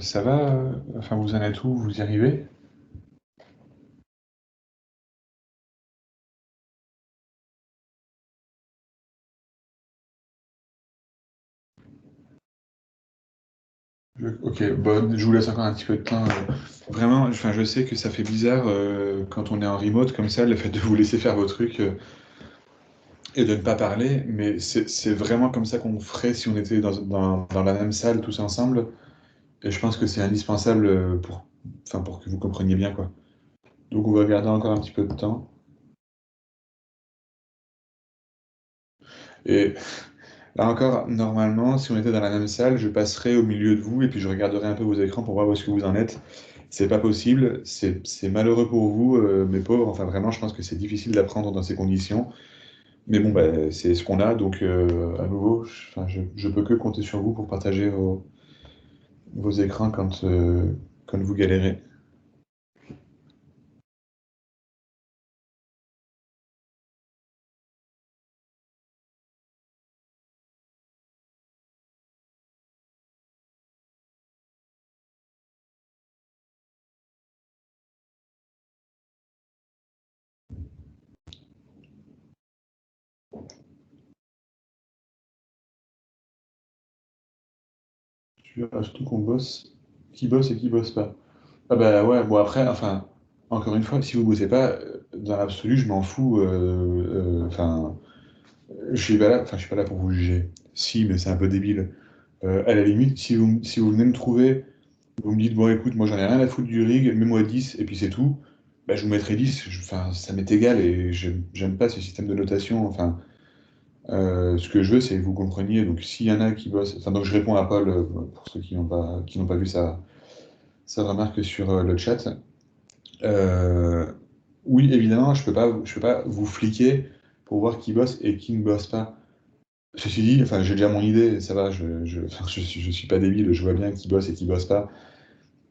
Ça va? Enfin, vous en êtes où? Vous y arrivez? Ok, bon, je vous laisse encore un petit peu de temps. Vraiment, enfin, je sais que ça fait bizarre quand on est en remote comme ça, le fait de vous laisser faire vos trucs et de ne pas parler, mais c'est vraiment comme ça qu'on ferait si on était dans la même salle tous ensemble. Et je pense que c'est indispensable enfin, pour que vous compreniez bien, quoi. Donc on va garder encore un petit peu de temps. Et là encore, normalement, si on était dans la même salle, je passerais au milieu de vous et puis je regarderai un peu vos écrans pour voir où est-ce que vous en êtes. C'est pas possible, c'est malheureux pour vous, mes pauvres. Enfin, vraiment, je pense que c'est difficile d'apprendre dans ces conditions. Mais bon, bah, c'est ce qu'on a, donc à nouveau, enfin, je peux que compter sur vous pour partager vos écrans quand vous galérez. Tu verras surtout qu'on bosse, qui bosse et qui bosse pas. Ah bah ouais, bon après, enfin, encore une fois, si vous bossez pas, dans l'absolu, je m'en fous. Enfin, je suis pas là pour vous juger. Si, mais c'est un peu débile. À la limite, si vous venez me trouver, vous me dites, bon écoute, moi j'en ai rien à foutre du rig, mets-moi 10 et puis c'est tout, bah, je vous mettrai 10. Enfin, ça m'est égal et j'aime pas ce système de notation. Enfin, ce que je veux, c'est que vous compreniez. Donc s'il y en a qui bossent, enfin donc je réponds à Paul pour ceux qui n'ont pas vu sa remarque sur le chat. Euh, oui, évidemment, je peux pas vous fliquer pour voir qui bosse et qui ne bosse pas. Ceci dit, enfin, j'ai déjà mon idée, ça va, enfin, je suis pas débile, je vois bien qui bosse et qui bosse pas.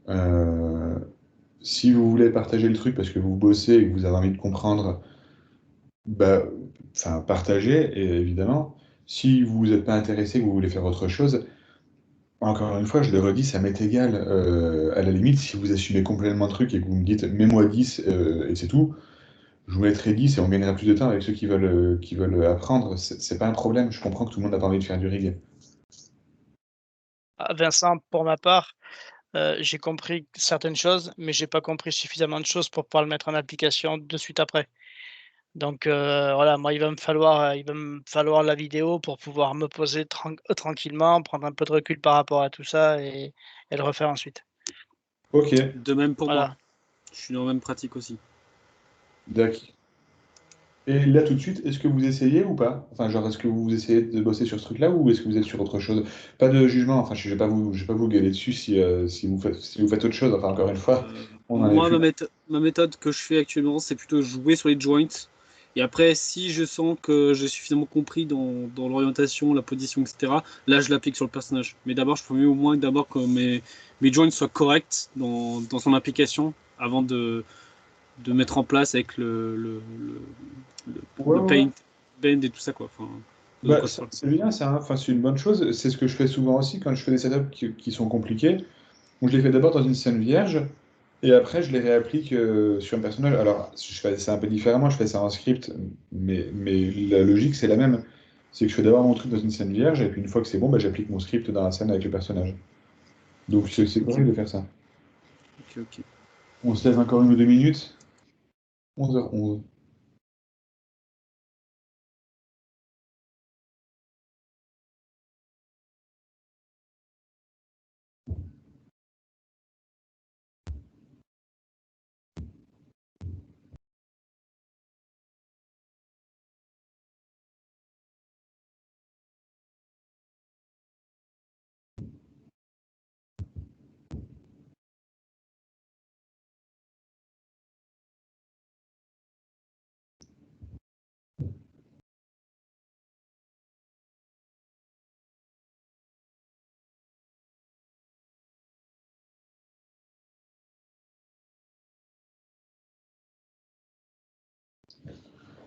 Euh, Si vous voulez partager le truc parce que vous bossez et que vous avez envie de comprendre, bah, enfin, partagez, et évidemment. Si vous n'êtes pas intéressé, que vous voulez faire autre chose, encore une fois, je le redis, ça m'est égal. À la limite, si vous assumez complètement le truc et que vous me dites, mets-moi 10 et c'est tout, je vous mettrai 10 et on gagnera plus de temps avec ceux qui veulent apprendre. C'est pas un problème, je comprends que tout le monde n'a pas envie de faire du rig. Ah, Vincent, pour ma part, j'ai compris certaines choses, mais j'ai pas compris suffisamment de choses pour pouvoir le mettre en application de suite après. Donc voilà, moi, il va me falloir la vidéo pour pouvoir me poser tranquillement, prendre un peu de recul par rapport à tout ça et le refaire ensuite. Ok, De même pour moi. Voilà. Je suis dans la même pratique aussi. d'accord. Et là, tout de suite, est-ce que vous essayez ou pas? Enfin, genre, est-ce que vous essayez de bosser sur ce truc-là ou est-ce que vous êtes sur autre chose? Pas de jugement, enfin, je vais pas vous gueuler dessus si vous faites autre chose. Enfin, encore une fois, on n'en est Moi, plus là. ma méthode que je fais actuellement, c'est plutôt jouer sur les joints. Et après, si je sens que j'ai suffisamment compris dans l'orientation, la position, etc., là, je l'applique sur le personnage. Mais d'abord, je ferais mieux au moins d'abord que mes joints soient corrects dans son application avant de mettre en place avec Ouais, le ouais, ouais. paint, bend et tout ça, quoi. Enfin, de Bah, quoi je parle. c'est bien, ça, hein. Enfin, c'est une bonne chose. C'est ce que je fais souvent aussi quand je fais des setups qui sont compliqués. Donc, je les fais d'abord dans une scène vierge et après, je les réapplique sur un personnage. Alors, je fais ça un peu différemment, je fais ça en script, mais la logique, c'est la même. C'est que je fais d'abord mon truc dans une scène vierge et puis une fois que c'est bon, bah, j'applique mon script dans la scène avec le personnage. Donc, c'est Ok, correct de faire ça. ok, ok. On se laisse encore une ou deux minutes. 11h11.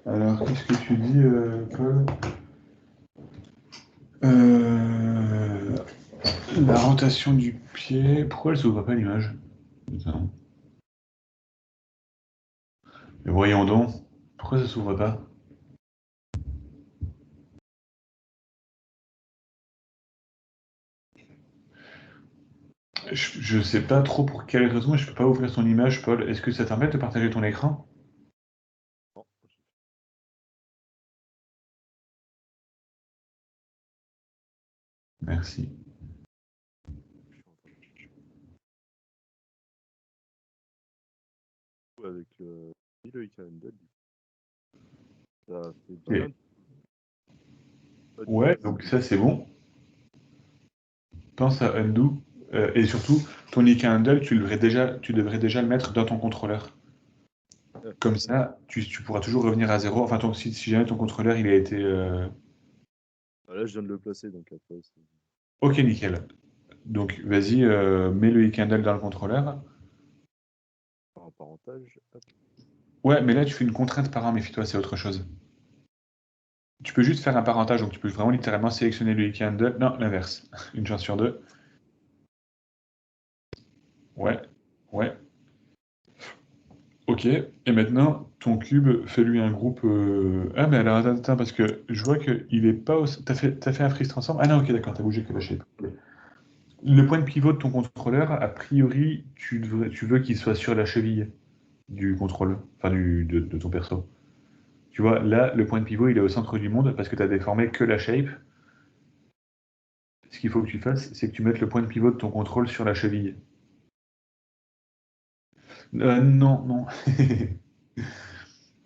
Alors, qu'est-ce que tu dis, Paul? Euh, La rotation du pied. Pourquoi elle s'ouvre pas l'image? Putain. Mais voyons donc. Pourquoi ça s'ouvre pas? Je sais pas trop pour quelle raison, je peux pas ouvrir ton image, Paul. Est-ce que ça t'embête de partager ton écran? Non. Merci. Je suis en train de chercher. Avec le Handel, ça fait Ok. bien. Pas du Ouais, tout. donc ça c'est bon. Pense à undo. Et surtout, ton IK handle, tu devrais déjà le mettre dans ton contrôleur. Ouais. Comme ça, tu pourras toujours revenir à zéro. Enfin, si jamais ton contrôleur il a été. Ah, là, je viens de le placer, donc après, c'est Ok, nickel. Donc vas-y, mets le IK handle dans le contrôleur. par un parentage. Hop. Ouais, mais là tu fais une contrainte par un, méfie-toi, c'est autre chose. Tu peux juste faire un parentage, donc tu peux vraiment littéralement sélectionner le IK handle. Non, l'inverse. Une chance sur deux. Ouais, ouais. Ok, et maintenant, ton cube, fais-lui un groupe. Ah, mais alors, attends, parce que je vois qu'il est pas au. T'as fait un freeze ensemble? Ah non, ok, d'accord, t'as bougé que la shape. Ok. Le point de pivot de ton contrôleur, a priori, tu veux qu'il soit sur la cheville du contrôleur, enfin de ton perso. Tu vois, là, le point de pivot, il est au centre du monde parce que tu as déformé que la shape. Ce qu'il faut que tu fasses, c'est que tu mettes le point de pivot de ton contrôle sur la cheville. Non, non.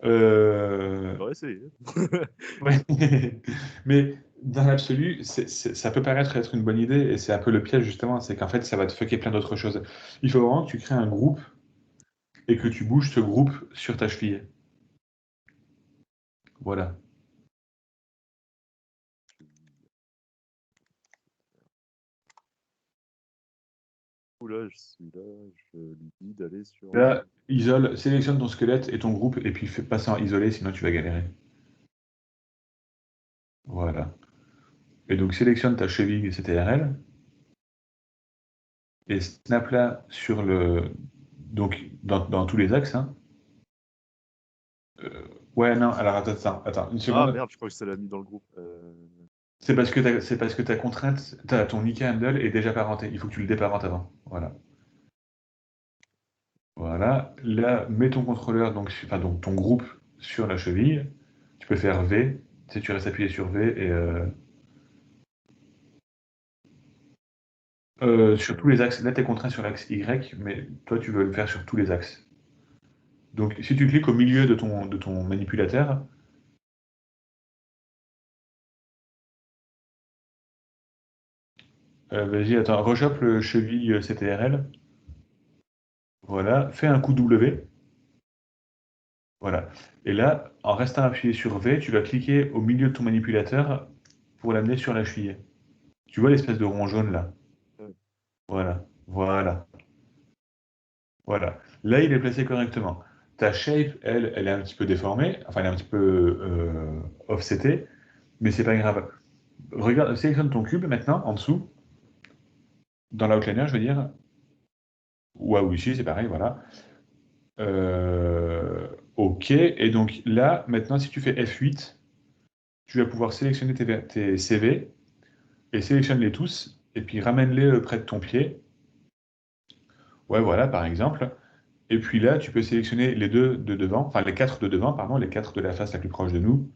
On va essayer. Ouais. Mais dans l'absolu, ça peut paraître être une bonne idée et c'est un peu le piège justement, c'est qu'en fait ça va te fucker plein d'autres choses. Il faut vraiment que tu crées un groupe et que tu bouges ce groupe sur ta cheville. Voilà. Là, celui-là, je lui dis d'aller sur. Là, sélectionne ton squelette et ton groupe et puis fais passer en isolé, sinon tu vas galérer. Voilà. Et donc sélectionne ta cheville CTRL et snap là sur le. Donc dans tous les axes. Hein. Ouais, non, alors attends, une Ah seconde. merde, je crois que ça l'a mis dans le groupe. C'est parce que ta contrainte, ton Nika handle est déjà parenté. Il faut que tu le déparentes avant. Voilà. Voilà. Là, mets ton contrôleur, donc ton groupe sur la cheville. Tu peux faire V. Tu sais, tu restes appuyé sur V et sur tous les axes. Là, tu es contraint sur l'axe Y, mais toi, tu veux le faire sur tous les axes. Donc, si tu cliques au milieu de ton manipulateur, vas-y, attends, rechoppe le cheville CTRL. Voilà. Fais un coup W. Voilà. Et là, en restant appuyé sur V, tu vas cliquer au milieu de ton manipulateur pour l'amener sur la cheville. Tu vois l'espèce de rond jaune là? Ouais. Voilà, voilà, voilà. Là, il est placé correctement. Ta shape, elle est un petit peu déformée, enfin, elle est un petit peu offsetée, mais c'est pas grave. Regarde, sélectionne ton cube maintenant, en dessous, dans l'outliner, je veux dire. Ou ici, c'est pareil, voilà. Ok, et donc là, maintenant, si tu fais F8, tu vas pouvoir sélectionner tes CV et sélectionne-les tous, et puis ramène-les près de ton pied. Ouais, voilà, par exemple. Et puis là, tu peux sélectionner les deux de devant, enfin les quatre de devant, pardon, les quatre de la face la plus proche de nous.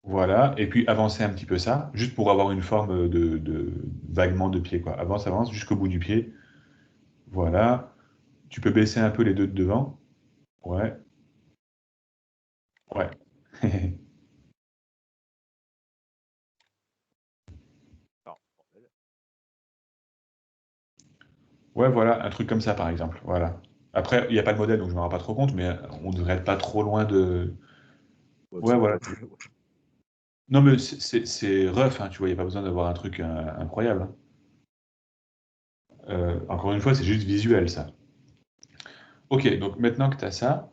Voilà, et puis avancer un petit peu ça, juste pour avoir une forme vaguement de pied, quoi. Avance jusqu'au bout du pied. Voilà. Tu peux baisser un peu les deux de devant. Ouais, ouais. Alors, bordel. Ouais, voilà, un truc comme ça, par exemple. Voilà. Après, il n'y a pas de modèle, donc je ne me rends pas trop compte, mais on ne devrait être pas trop loin de. Ouais, Ouais, c'est voilà. pas très- Non, mais c'est rough, hein, tu vois, il n'y a pas besoin d'avoir un truc incroyable. Hein. Encore une fois, c'est juste visuel, ça. Ok, donc maintenant que tu as ça,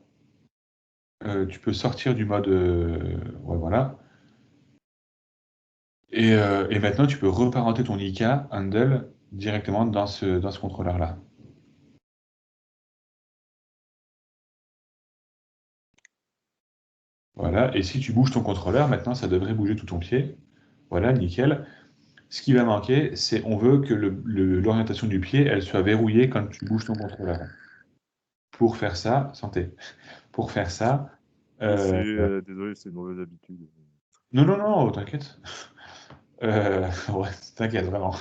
tu peux sortir du mode. Ouais, voilà. Et maintenant, tu peux reparenter ton IK handle directement dans ce contrôleur-là. Voilà, et si tu bouges ton contrôleur, maintenant, ça devrait bouger tout ton pied. Voilà, nickel. Ce qui va manquer, c'est on veut que l'orientation du pied, elle soit verrouillée quand tu bouges ton contrôleur. Pour faire ça, santé. Pour faire ça, Désolé, c'est une mauvaise habitude. non, non, non, t'inquiète. Ouais, t'inquiète, vraiment.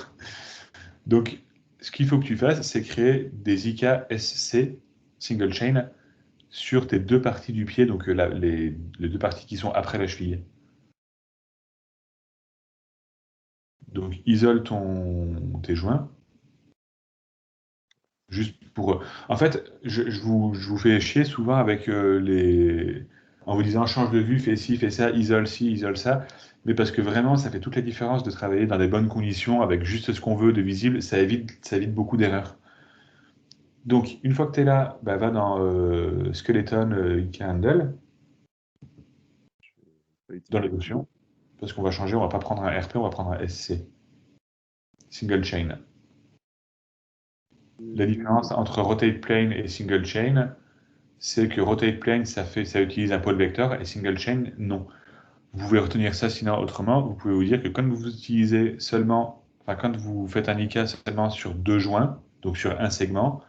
Donc, ce qu'il faut que tu fasses, c'est créer des IK SC, single chain, sur tes deux parties du pied, donc les deux parties qui sont après la cheville. Donc, isole tes joints. Juste pour. En fait, je vous fais chier souvent avec en vous disant change de vue, fais ci, isole ça. Mais parce que vraiment, ça fait toute la différence de travailler dans des bonnes conditions avec juste ce qu'on veut de visible. Ça évite beaucoup d'erreurs. Donc, une fois que tu es là, bah, va dans Skeleton IK Handle, dans les options. Parce qu'on va changer, on va pas prendre un RP, on va prendre un SC. Single chain. La différence entre rotate plane et single chain, c'est que rotate plane, ça utilise un pôle vecteur, et single chain, non. Vous pouvez retenir ça, sinon autrement, vous pouvez vous dire que quand vous utilisez quand vous faites un IK seulement sur deux joints, donc sur un segment,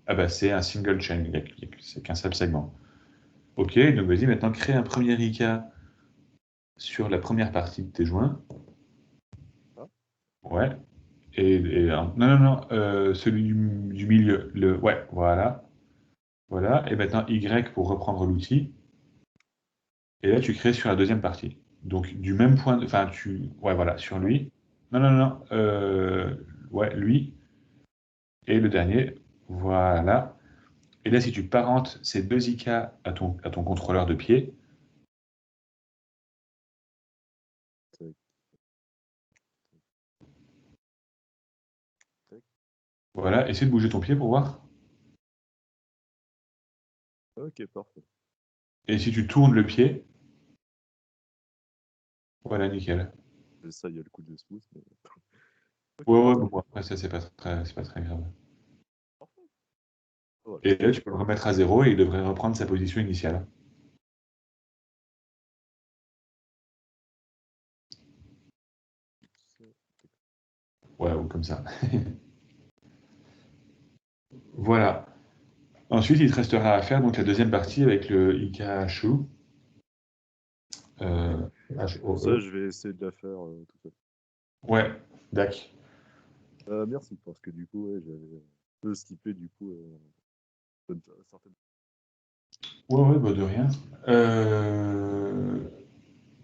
ah bah, c'est un single chain, c'est qu'un seul segment. Ok, donc vas-y, maintenant crée un premier IK sur la première partie de tes joints. Ouais. Non, non, non, celui du milieu. Ouais, voilà. Voilà. Et maintenant Y pour reprendre l'outil. Et là, tu crées sur la deuxième partie. Donc, du même point de. Enfin, ouais, voilà, sur lui. Non, non, non. Ouais, lui. Et le dernier. Voilà. Et là, si tu parentes ces deux IK à ton contrôleur de pied. Voilà, essaie de bouger ton pied pour voir. Ok, parfait. Et si tu tournes le pied. Voilà, nickel. Ça, il y a le coup de smooth. Mais... Ouais, ouais, bon, après, ça, c'est pas très grave. Voilà. Et là, tu peux le remettre à zéro et il devrait reprendre sa position initiale. Ouais, ou comme ça. Voilà. Ensuite, il te restera à faire donc la deuxième partie avec le IKHU. Pour ça, je vais essayer de la faire tout seul. Ouais, d'accord. Merci, parce que du coup, ouais, j'avais un peu skippé du coup certaines. Ouais, bah de rien.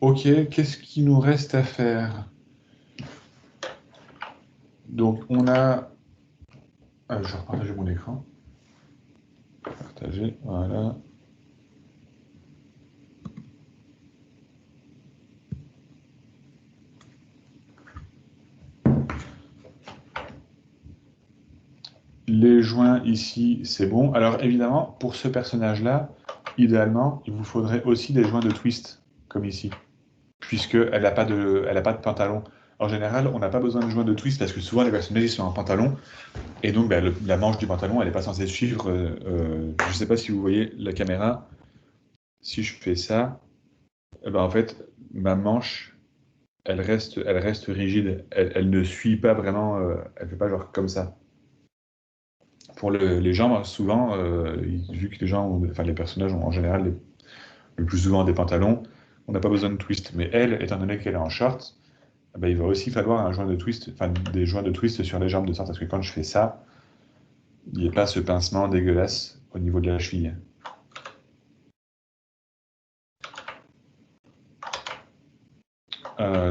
Ok, qu'est-ce qu'il nous reste à faire? Donc, on a. Ah, je vais repartager mon écran. Partager, voilà. Les joints ici, c'est bon. Alors évidemment, pour ce personnage-là, idéalement, il vous faudrait aussi des joints de twist, comme ici, puisqu'elle n'a pas de pantalon. En général, on n'a pas besoin de joints de twist parce que souvent les personnages ils sont en pantalon et donc bah, la manche du pantalon elle n'est pas censée suivre. Je ne sais pas si vous voyez la caméra. Si je fais ça, eh ben, en fait ma manche elle reste rigide. Elle ne suit pas vraiment. Elle fait pas genre comme ça. Pour les jambes, souvent, vu que les personnages ont en général le plus souvent des pantalons, on n'a pas besoin de twist. Mais elle, étant donné qu'elle est en short, eh ben, il va aussi falloir un joint de twist, enfin des joints de twist sur les jambes de sorte à ce que quand je fais ça, il n'y ait pas ce pincement dégueulasse au niveau de la cheville.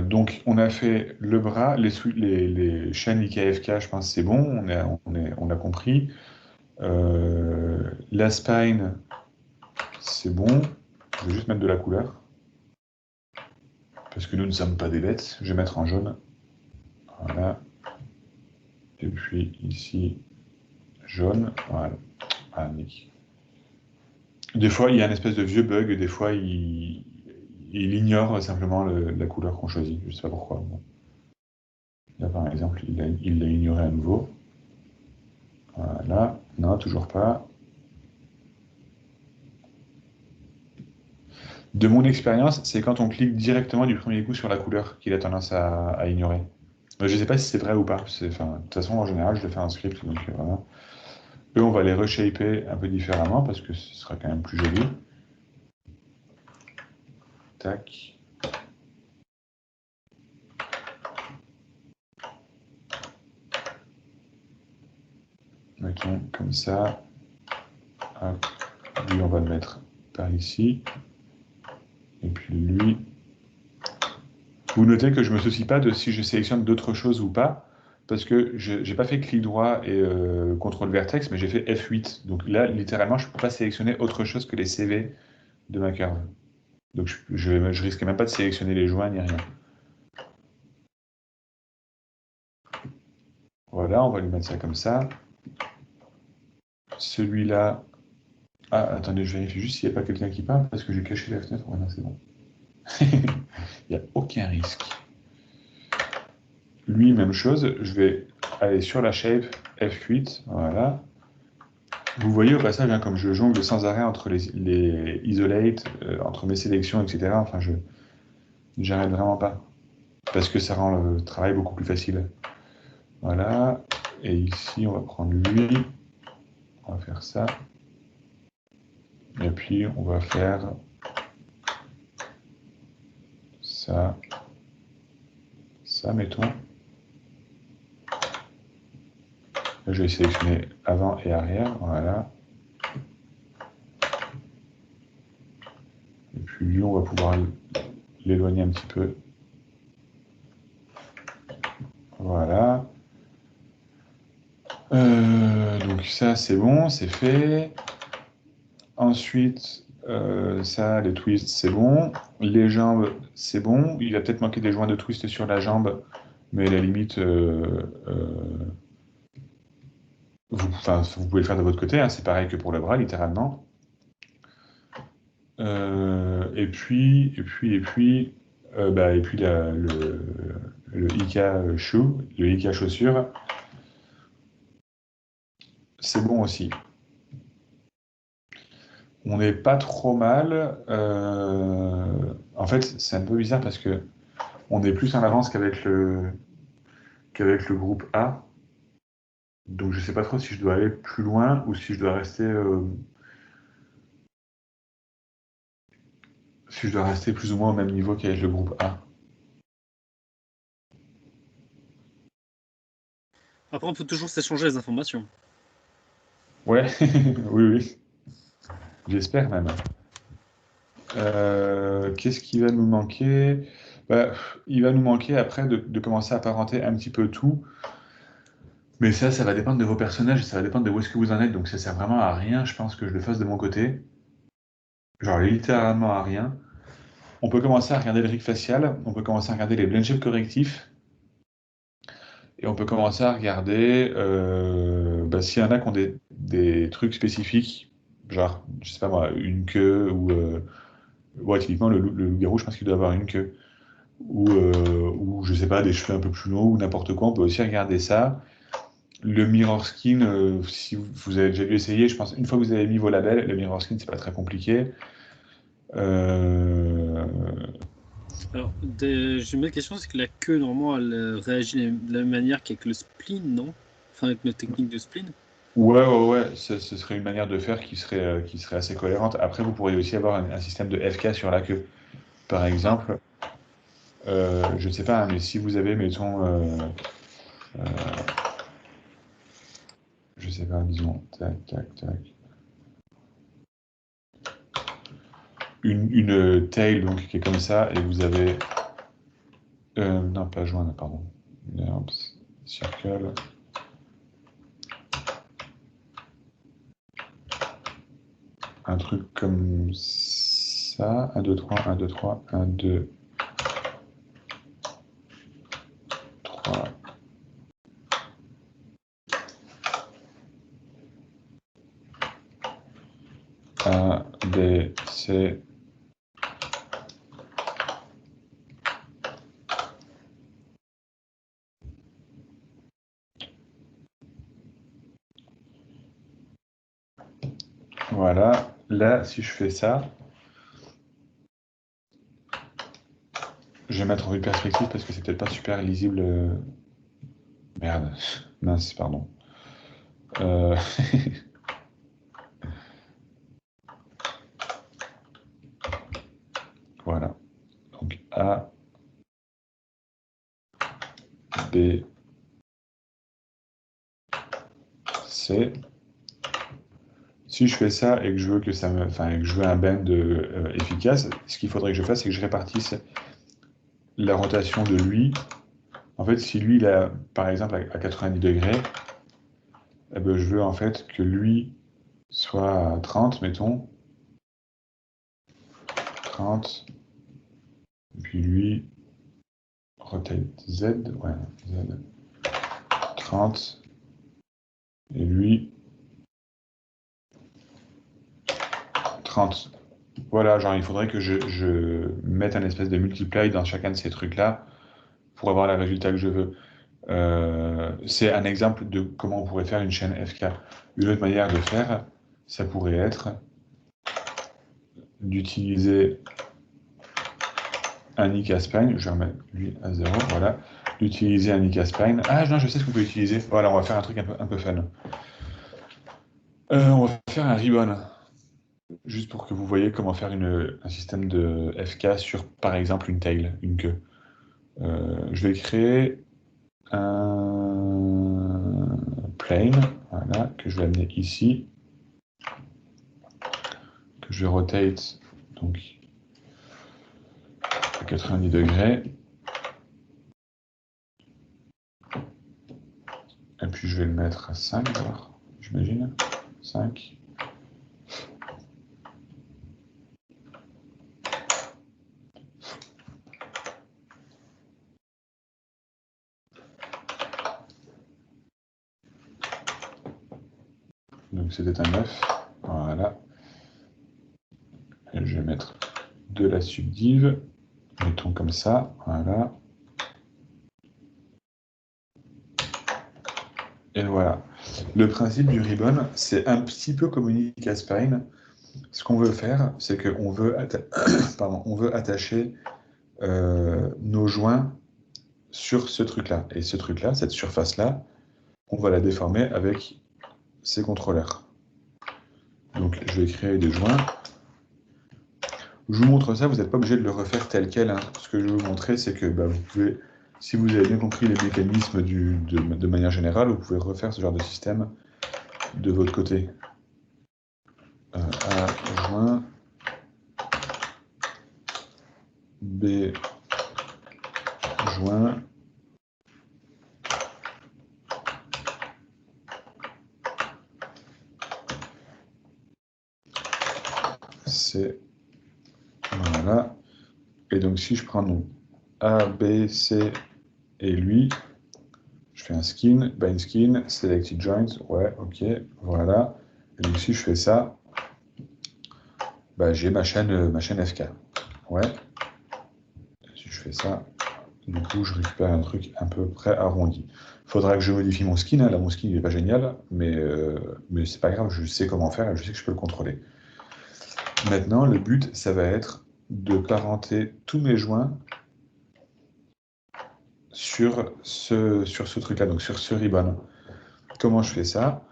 Donc on a fait le bras, les chaînes IKFK, je pense que c'est bon, on a compris. La spine, c'est bon. Je vais juste mettre de la couleur. Parce que nous ne sommes pas des bêtes. Je vais mettre en jaune. Voilà. Et puis ici, jaune. Voilà. Ah, nickel. Des fois, il y a un espèce de vieux bug. Des fois, il ignore simplement la couleur qu'on choisit. Je sais pas pourquoi. Bon. Là, par exemple, il l'a ignoré à nouveau. Voilà. Non, toujours pas. De mon expérience, c'est quand on clique directement du premier coup sur la couleur qu'il a tendance à ignorer. Je ne sais pas si c'est vrai ou pas. De toute façon, en général, je le fais en script. Donc, voilà. Eux, on va les reshaper un peu différemment parce que ce sera quand même plus joli. Tac. Mettons comme ça. Hop. Lui, on va le mettre par ici. Et puis lui. Vous notez que je ne me soucie pas de si je sélectionne d'autres choses ou pas, parce que je n'ai pas fait clic droit et contrôle vertex, mais j'ai fait F8. Donc là, littéralement, je ne peux pas sélectionner autre chose que les CV de ma curve. Donc je risque même pas de sélectionner les joints ni rien. Voilà, on va lui mettre ça comme ça. Celui-là... Ah, attendez, je vérifie juste s'il n'y a pas quelqu'un qui parle, parce que j'ai caché la fenêtre. Ouais, non, c'est bon. Il n'y a aucun risque. Lui, même chose, je vais aller sur la shape F8, voilà. Vous voyez au passage, hein, comme je jongle sans arrêt entre les isolate, entre mes sélections, etc. Enfin, j'arrête vraiment pas. Parce que ça rend le travail beaucoup plus facile. Voilà. Et ici, on va prendre lui. On va faire ça. Et puis, on va faire ça. Ça, mettons. Là, je vais sélectionner avant et arrière. Voilà. Et puis, lui, on va pouvoir l'éloigner un petit peu. Voilà. Donc ça, c'est bon, c'est fait. Ensuite, ça, les twists, c'est bon. Les jambes, c'est bon. Il va peut-être manquer des joints de twist sur la jambe, mais à la limite, vous pouvez le faire de votre côté, hein, c'est pareil que pour le bras, littéralement. Et puis, le IK shoe, le IK chaussure, c'est bon aussi. On n'est pas trop mal. En fait, c'est un peu bizarre parce que on est plus en avance qu'avec le groupe A. Donc je sais pas trop si je dois aller plus loin ou si je dois rester plus ou moins au même niveau qu'avec le groupe A. Après, on peut toujours s'échanger les informations. Ouais, oui, oui. J'espère même. Qu'est-ce qui va nous manquer? Bah, il va nous manquer après de commencer à apparenter un petit peu tout. Mais ça va dépendre de vos personnages, ça va dépendre de où est-ce que vous en êtes. Donc ça sert vraiment à rien, je pense que je le fasse de mon côté. Genre littéralement à rien. On peut commencer à regarder le rig facial, on peut commencer à regarder les blend shape correctifs, et on peut commencer à regarder s'il y en a qui ont des trucs spécifiques, genre, je sais pas moi, une queue, ou... ouais, typiquement, le loup-garou, je pense qu'il doit avoir une queue. Ou, je sais pas, des cheveux un peu plus longs, ou n'importe quoi, on peut aussi regarder ça. Le mirror skin, si vous avez déjà dû essayer, je pense, une fois que vous avez mis vos labels, le mirror skin, c'est pas très compliqué. Euh, Alors, j'ai une autre question, c'est que la queue, normalement, elle réagit de la même manière qu'avec le spleen, non? Enfin, avec notre technique de spleen. Ouais, ce serait une manière de faire qui serait assez cohérente. Après, vous pourriez aussi avoir un système de FK sur la queue. Par exemple, je ne sais pas, hein, mais si vous avez, mettons, je sais pas, disons, tac, tac, tac, une tail donc, qui est comme ça, et vous avez, non, pas joint, pardon, Nerves, circle, un truc comme ça, 1, 2, 3, 1, 2, 3, 1, 2, 3. A, B, C, Voilà. Là, si je fais ça, je vais mettre en vue de perspective parce que c'est peut-être pas super lisible. Merde. Mince, pardon. Euh, Voilà. Donc A, B, C. Si je fais ça et que je veux que ça me, enfin, et que je veux un bend efficace, ce qu'il faudrait que je fasse, c'est que je répartisse la rotation de lui. En fait, si lui, il a, par exemple, à 90 degrés, eh ben, je veux en fait que lui soit à 30, mettons. 30. Et puis lui, rotate Z, ouais, Z. 30. Et lui, 30. Voilà, genre il faudrait que je mette un espèce de multiply dans chacun de ces trucs-là pour avoir le résultat que je veux. C'est un exemple de comment on pourrait faire une chaîne FK. Une autre manière de faire, ça pourrait être d'utiliser un Ikaspine, je vais remettre lui à 0, voilà, d'utiliser un Ikaspine. Ah non, je sais ce qu'on peut utiliser. Voilà, on va faire un truc un peu fun. On va faire un ribbon, juste pour que vous voyez comment faire un système de FK sur, par exemple, une tail, une queue. Je vais créer un plane, voilà, que je vais amener ici, que je vais rotate donc à 90 degrés. Et puis je vais le mettre à 5, alors, j'imagine. 5. Donc c'était un 9. Voilà. Et je vais mettre de la subdiv. Mettons comme ça. Voilà. Et voilà. Le principe du ribbon, c'est un petit peu comme une Ikaspine. Ce qu'on veut faire, c'est qu'on veut, on veut attacher nos joints sur ce truc-là. Et ce truc-là, cette surface-là, on va la déformer avec ces contrôleurs. Donc je vais créer des joints. Je vous montre ça, vous n'êtes pas obligé de le refaire tel quel. Hein. Ce que je vais vous montrer, c'est que vous pouvez, si vous avez bien compris les mécanismes de manière générale, vous pouvez refaire ce genre de système de votre côté. A joint, B joint, C, voilà. Et donc si je prends donc A, B, C et lui, je fais un skin, bind skin, selected joint, ouais, ok, voilà. Et donc si je fais ça, j'ai ma chaîne FK. Ouais. Si je fais ça, du coup, je récupère un truc à peu près arrondi. Il faudra que je modifie mon skin. Hein. Là, mon skin, il n'est pas génial, mais c'est pas grave, je sais comment faire et je sais que je peux le contrôler. Maintenant, le but, ça va être de parenter tous mes joints sur ce truc-là, donc sur ce ribbon. Comment je fais ça?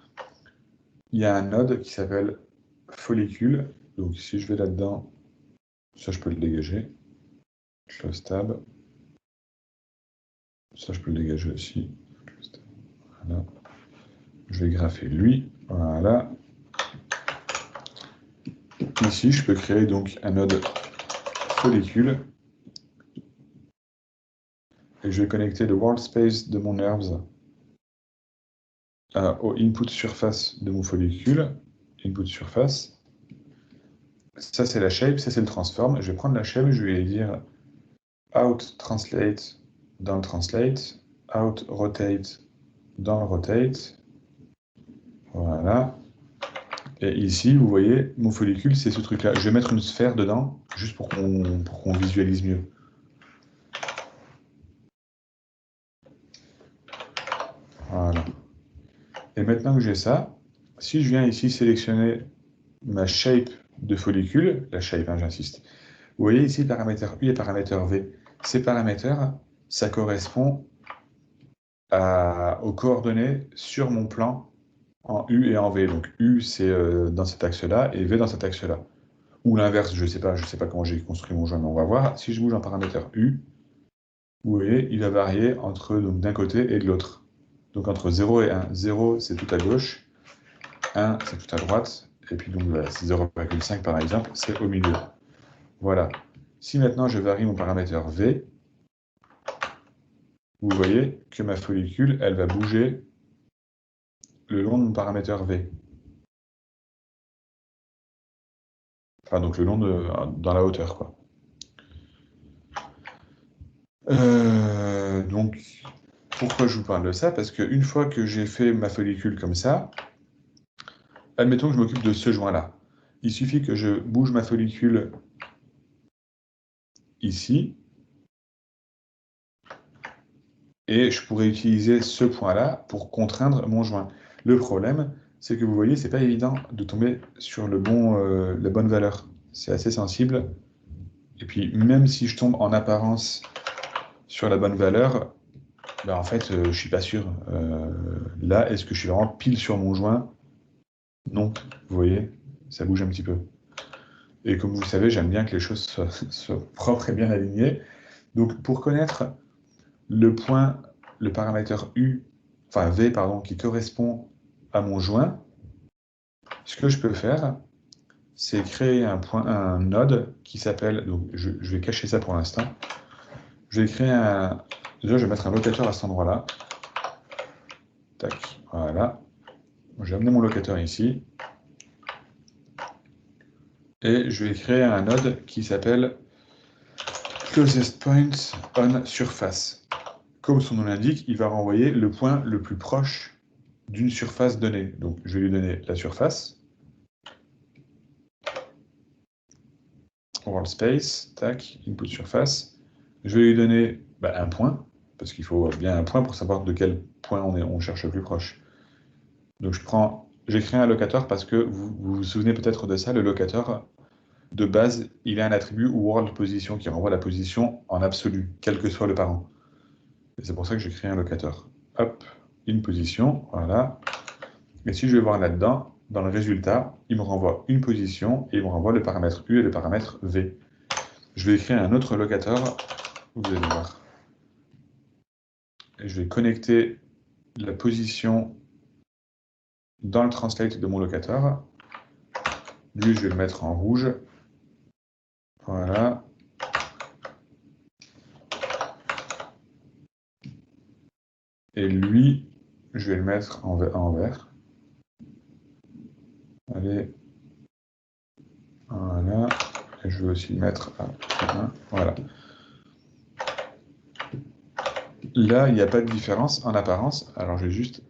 Il y a un node qui s'appelle follicule. Donc, si je vais là-dedans, ça, je peux le dégager. Close tab. Ça, je peux le dégager aussi. Voilà. Je vais graffer lui. Voilà. Ici, je peux créer donc un node follicule. Et je vais connecter le world space de mon herbs au input surface de mon follicule. Input surface. Ça, c'est la shape, ça, c'est le transform. Je vais prendre la shape, je vais dire out translate dans le translate, out rotate dans le rotate. Voilà. Et ici, vous voyez, mon follicule, c'est ce truc-là. Je vais mettre une sphère dedans, juste pour qu'on visualise mieux. Voilà. Et maintenant que j'ai ça, si je viens ici sélectionner ma shape de follicule, la shape, hein, j'insiste. Vous voyez ici paramètre U et paramètre V. Ces paramètres, ça correspond aux coordonnées sur mon plan en U et en V. Donc U, c'est dans cet axe-là, et V dans cet axe-là. Ou l'inverse, je sais pas comment j'ai construit mon joint, mais on va voir. Si je bouge en paramètre U, vous voyez, il va varier entre d'un côté et de l'autre. Donc entre 0 et 1. 0, c'est tout à gauche. 1, c'est tout à droite. Et puis donc, voilà, c'est 0,5 par exemple, c'est au milieu. Voilà. Si maintenant je varie mon paramètre V, vous voyez que ma follicule, elle va bouger le long de mon paramètre V. Enfin, donc le long dans la hauteur, quoi. Donc, pourquoi je vous parle de ça? Parce qu'une fois que j'ai fait ma follicule comme ça, admettons que je m'occupe de ce joint-là. Il suffit que je bouge ma follicule ici, et je pourrais utiliser ce point-là pour contraindre mon joint. Le problème, c'est que vous voyez, c'est pas évident de tomber sur la bonne valeur. C'est assez sensible. Et puis, même si je tombe en apparence sur la bonne valeur, ben en fait, je suis pas sûr. Là, est-ce que je suis vraiment pile sur mon joint? Non. Vous voyez, ça bouge un petit peu. Et comme vous le savez, j'aime bien que les choses soient propres et bien alignées. Donc, pour connaître le paramètre V, pardon, qui correspond à mon joint, ce que je peux faire, c'est créer un node qui s'appelle, donc je vais cacher ça pour l'instant, je vais créer déjà je vais mettre un locateur à cet endroit-là, tac, voilà, je vais amener mon locateur ici, et je vais créer un node qui s'appelle closest point on surface. Comme son nom l'indique, il va renvoyer le point le plus proche d'une surface donnée. Donc je vais lui donner la surface, world space, tac, input surface. Je vais lui donner un point, parce qu'il faut bien un point pour savoir de quel point on cherche le plus proche. Donc j'ai créé un locateur parce que vous vous souvenez peut-être de ça, le locateur, de base, il a un attribut world position qui renvoie la position en absolu, quel que soit le parent. Et c'est pour ça que j'ai créé un locateur. Hop, une position, voilà. Et si je vais voir là-dedans, dans le résultat, il me renvoie une position et il me renvoie le paramètre U et le paramètre V. Je vais créer un autre locateur, vous allez voir. Et je vais connecter la position dans le translate de mon locateur. Lui, je vais le mettre en rouge. Voilà. Et lui, je vais le mettre en vert. Allez. Voilà. Et je vais aussi le mettre à 1. Voilà. Là, il n'y a pas de différence en apparence. Alors, je vais juste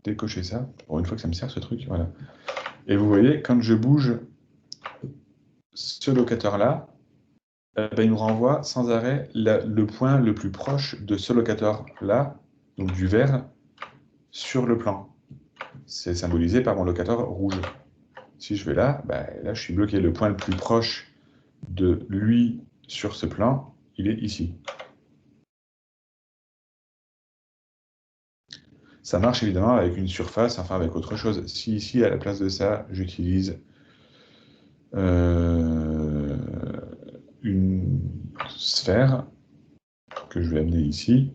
décocher ça. Pour une fois que ça me sert, ce truc. Voilà. Et vous voyez, quand je bouge ce locateur-là, il me renvoie sans arrêt le point le plus proche de ce locateur-là, donc du vert, sur le plan. C'est symbolisé par mon locateur rouge. Si je vais là, là je suis bloqué. Le point le plus proche de lui sur ce plan, il est ici. Ça marche évidemment avec une surface, enfin avec autre chose. Si ici, à la place de ça, j'utilise une sphère que je vais amener ici,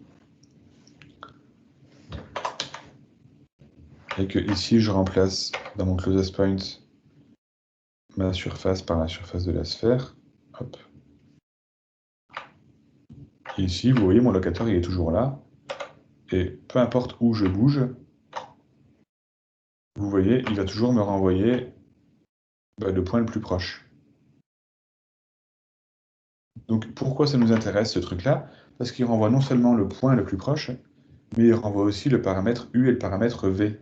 et que ici je remplace dans mon closest point ma surface par la surface de la sphère. Hop. Et ici, vous voyez, mon locateur il est toujours là. Et peu importe où je bouge, vous voyez, il va toujours me renvoyer le point le plus proche. Donc pourquoi ça nous intéresse ce truc-là? Parce qu'il renvoie non seulement le point le plus proche, mais il renvoie aussi le paramètre U et le paramètre V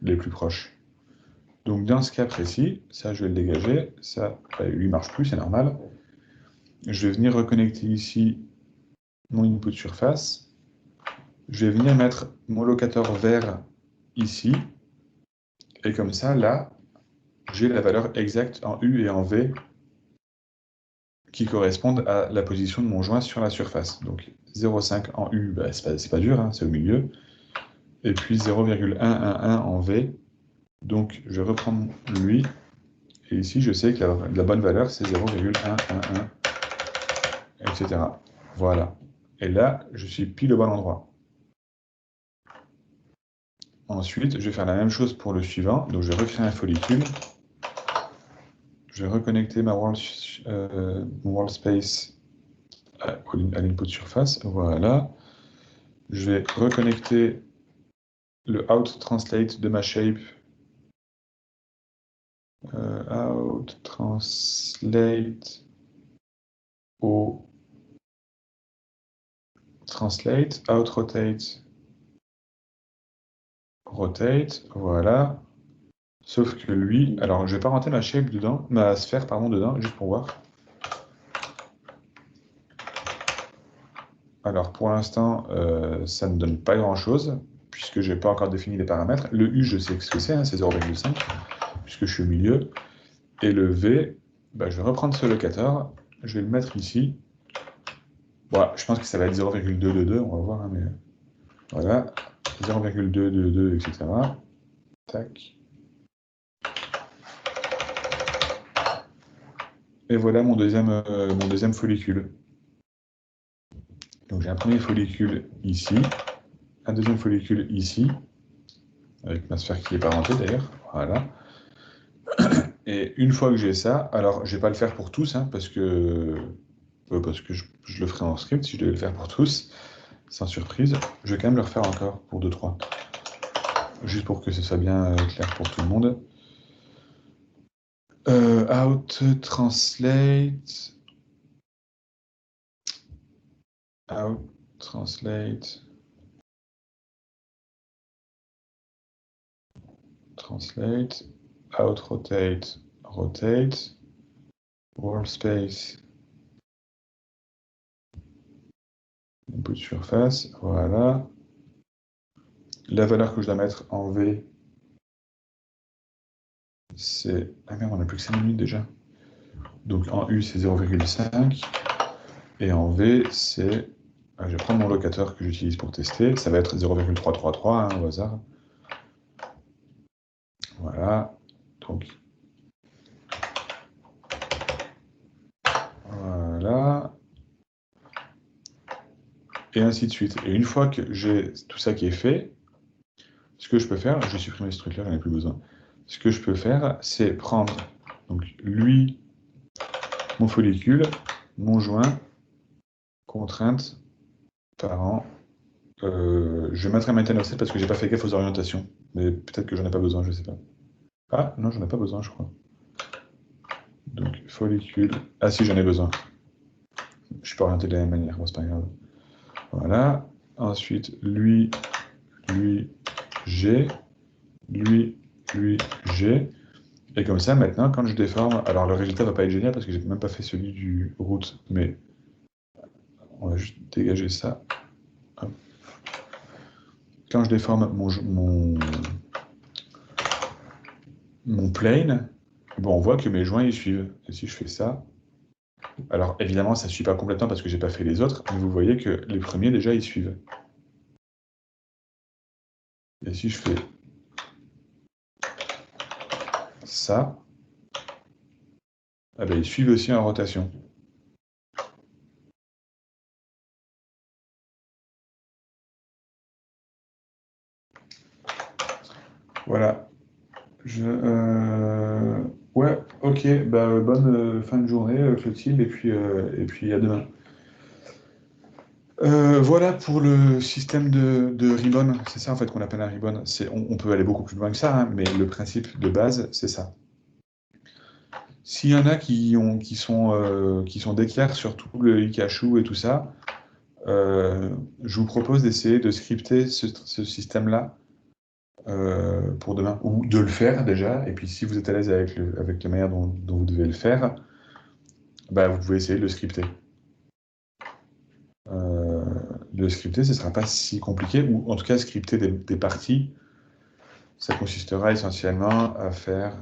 les plus proches. Donc dans ce cas précis, ça je vais le dégager, ça lui marche plus, c'est normal. Je vais venir reconnecter ici mon input surface. Je vais venir mettre mon locateur vert ici. Et comme ça, là, j'ai la valeur exacte en U et en V qui correspondent à la position de mon joint sur la surface. Donc 0,5 en U, bah, c'est pas dur, hein, c'est au milieu. Et puis 0,111 en V. Donc je vais reprendre lui. Et ici, je sais que la bonne valeur, c'est 0,111, etc. Voilà. Et là, je suis pile au bon endroit. Ensuite, je vais faire la même chose pour le suivant. Donc je vais recréer un follicule. Je vais reconnecter ma world space à l'input surface. Voilà. Je vais reconnecter le out translate de ma shape. Out translate au translate, out rotate, rotate, voilà. Sauf que lui, alors je vais pas rentrer ma shape dedans, ma sphère pardon dedans, juste pour voir. Alors pour l'instant, ça ne donne pas grand chose, puisque je n'ai pas encore défini les paramètres. Le U, je sais ce que c'est, hein, c'est 0,5, puisque je suis au milieu. Et le V, bah, je vais reprendre ce locateur, je vais le mettre ici. Bon, je pense que ça va être 0,222, on va voir, hein, mais voilà, 0,222, etc. Tac. Et voilà mon deuxième follicule. Donc j'ai un premier follicule ici, un deuxième follicule ici, avec ma sphère qui est parentée d'ailleurs, voilà. Et une fois que j'ai ça, alors je ne vais pas le faire pour tous, hein, parce que je le ferai en script si je devais le faire pour tous, sans surprise. Je vais quand même le refaire encore pour 2-3, juste pour que ce soit bien clair pour tout le monde. Out translate. Out translate. Translate. Out rotate. Rotate. World space. Input surface. Voilà. La valeur que je dois mettre en V, c'est... Ah merde, on n'a plus que 5 minutes déjà. Donc en U, c'est 0,5. Et en V, c'est... Je vais prendre mon locateur que j'utilise pour tester. Ça va être 0,333 hein, au hasard. Voilà. Donc... Voilà. Et ainsi de suite. Et une fois que j'ai tout ça qui est fait, ce que je peux faire... Je vais supprimer ce truc-là, j'en ai plus besoin. Ce que je peux faire, c'est prendre donc lui, mon follicule, mon joint, contrainte, parent. Je vais mettre un maintain offset parce que j'ai pas fait gaffe aux orientations. Mais peut-être que j'en ai pas besoin, je sais pas. Ah, non, j'en ai pas besoin, je crois. Donc, follicule... Ah si, j'en ai besoin. Je suis pas orienté de la même manière, bon, c'est pas grave. Voilà. Ensuite, lui, G. Lui, G. Et comme ça, maintenant, quand je déforme... Alors, le résultat va pas être génial parce que j'ai même pas fait celui du route, mais... On va juste dégager ça. Hop. Quand je déforme mon plane, bon, on voit que mes joints ils suivent. Et si je fais ça, alors évidemment ça ne suit pas complètement parce que j'ai pas fait les autres, mais vous voyez que les premiers déjà ils suivent. Et si je fais ça, eh ben, ils suivent aussi en rotation. Voilà. Ouais, ok, bah, bonne fin de journée, Clotilde, et puis à demain. Voilà pour le système de ribbon, c'est ça en fait qu'on appelle un ribbon. On peut aller beaucoup plus loin que ça, hein, mais le principe de base, c'est ça. S'il y en a qui sont d'équerre sur tout le Ikashu et tout ça, je vous propose d'essayer de scripter ce système-là pour demain, ou de le faire déjà, et puis si vous êtes à l'aise avec la manière dont vous devez le faire, bah, vous pouvez essayer de le scripter. De le scripter, ce ne sera pas si compliqué, ou en tout cas scripter des parties Ça consistera essentiellement à faire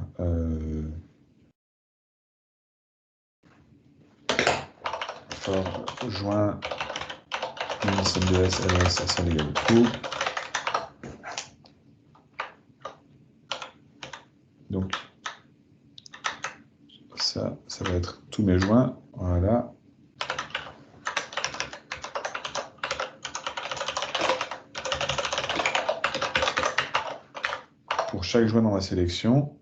for joint SMDS ls ça égale true. Donc ça va être tous mes joints. Voilà. Pour chaque joint dans ma sélection,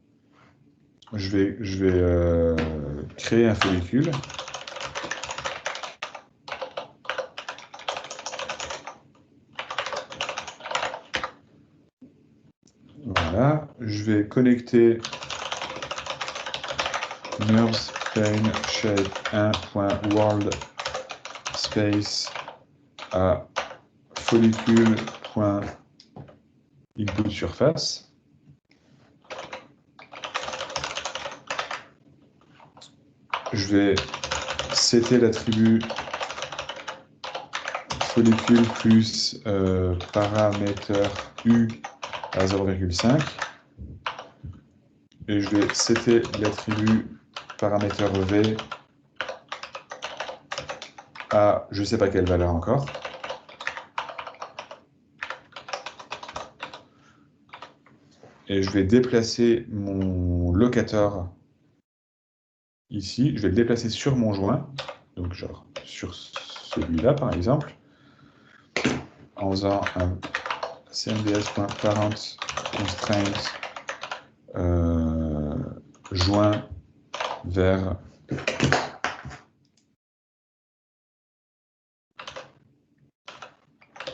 je vais créer un follicule. Voilà, je vais connecter nerves plane shape 1.world space à follicule.input surface. Je vais setter l'attribut follicule plus paramètre U à 0,5 et je vais setter l'attribut paramètre V à je ne sais pas quelle valeur encore. Et je vais déplacer mon locator ici, je vais le déplacer sur mon joint, donc genre sur celui-là par exemple, en faisant un cmds.parent constraint joint vers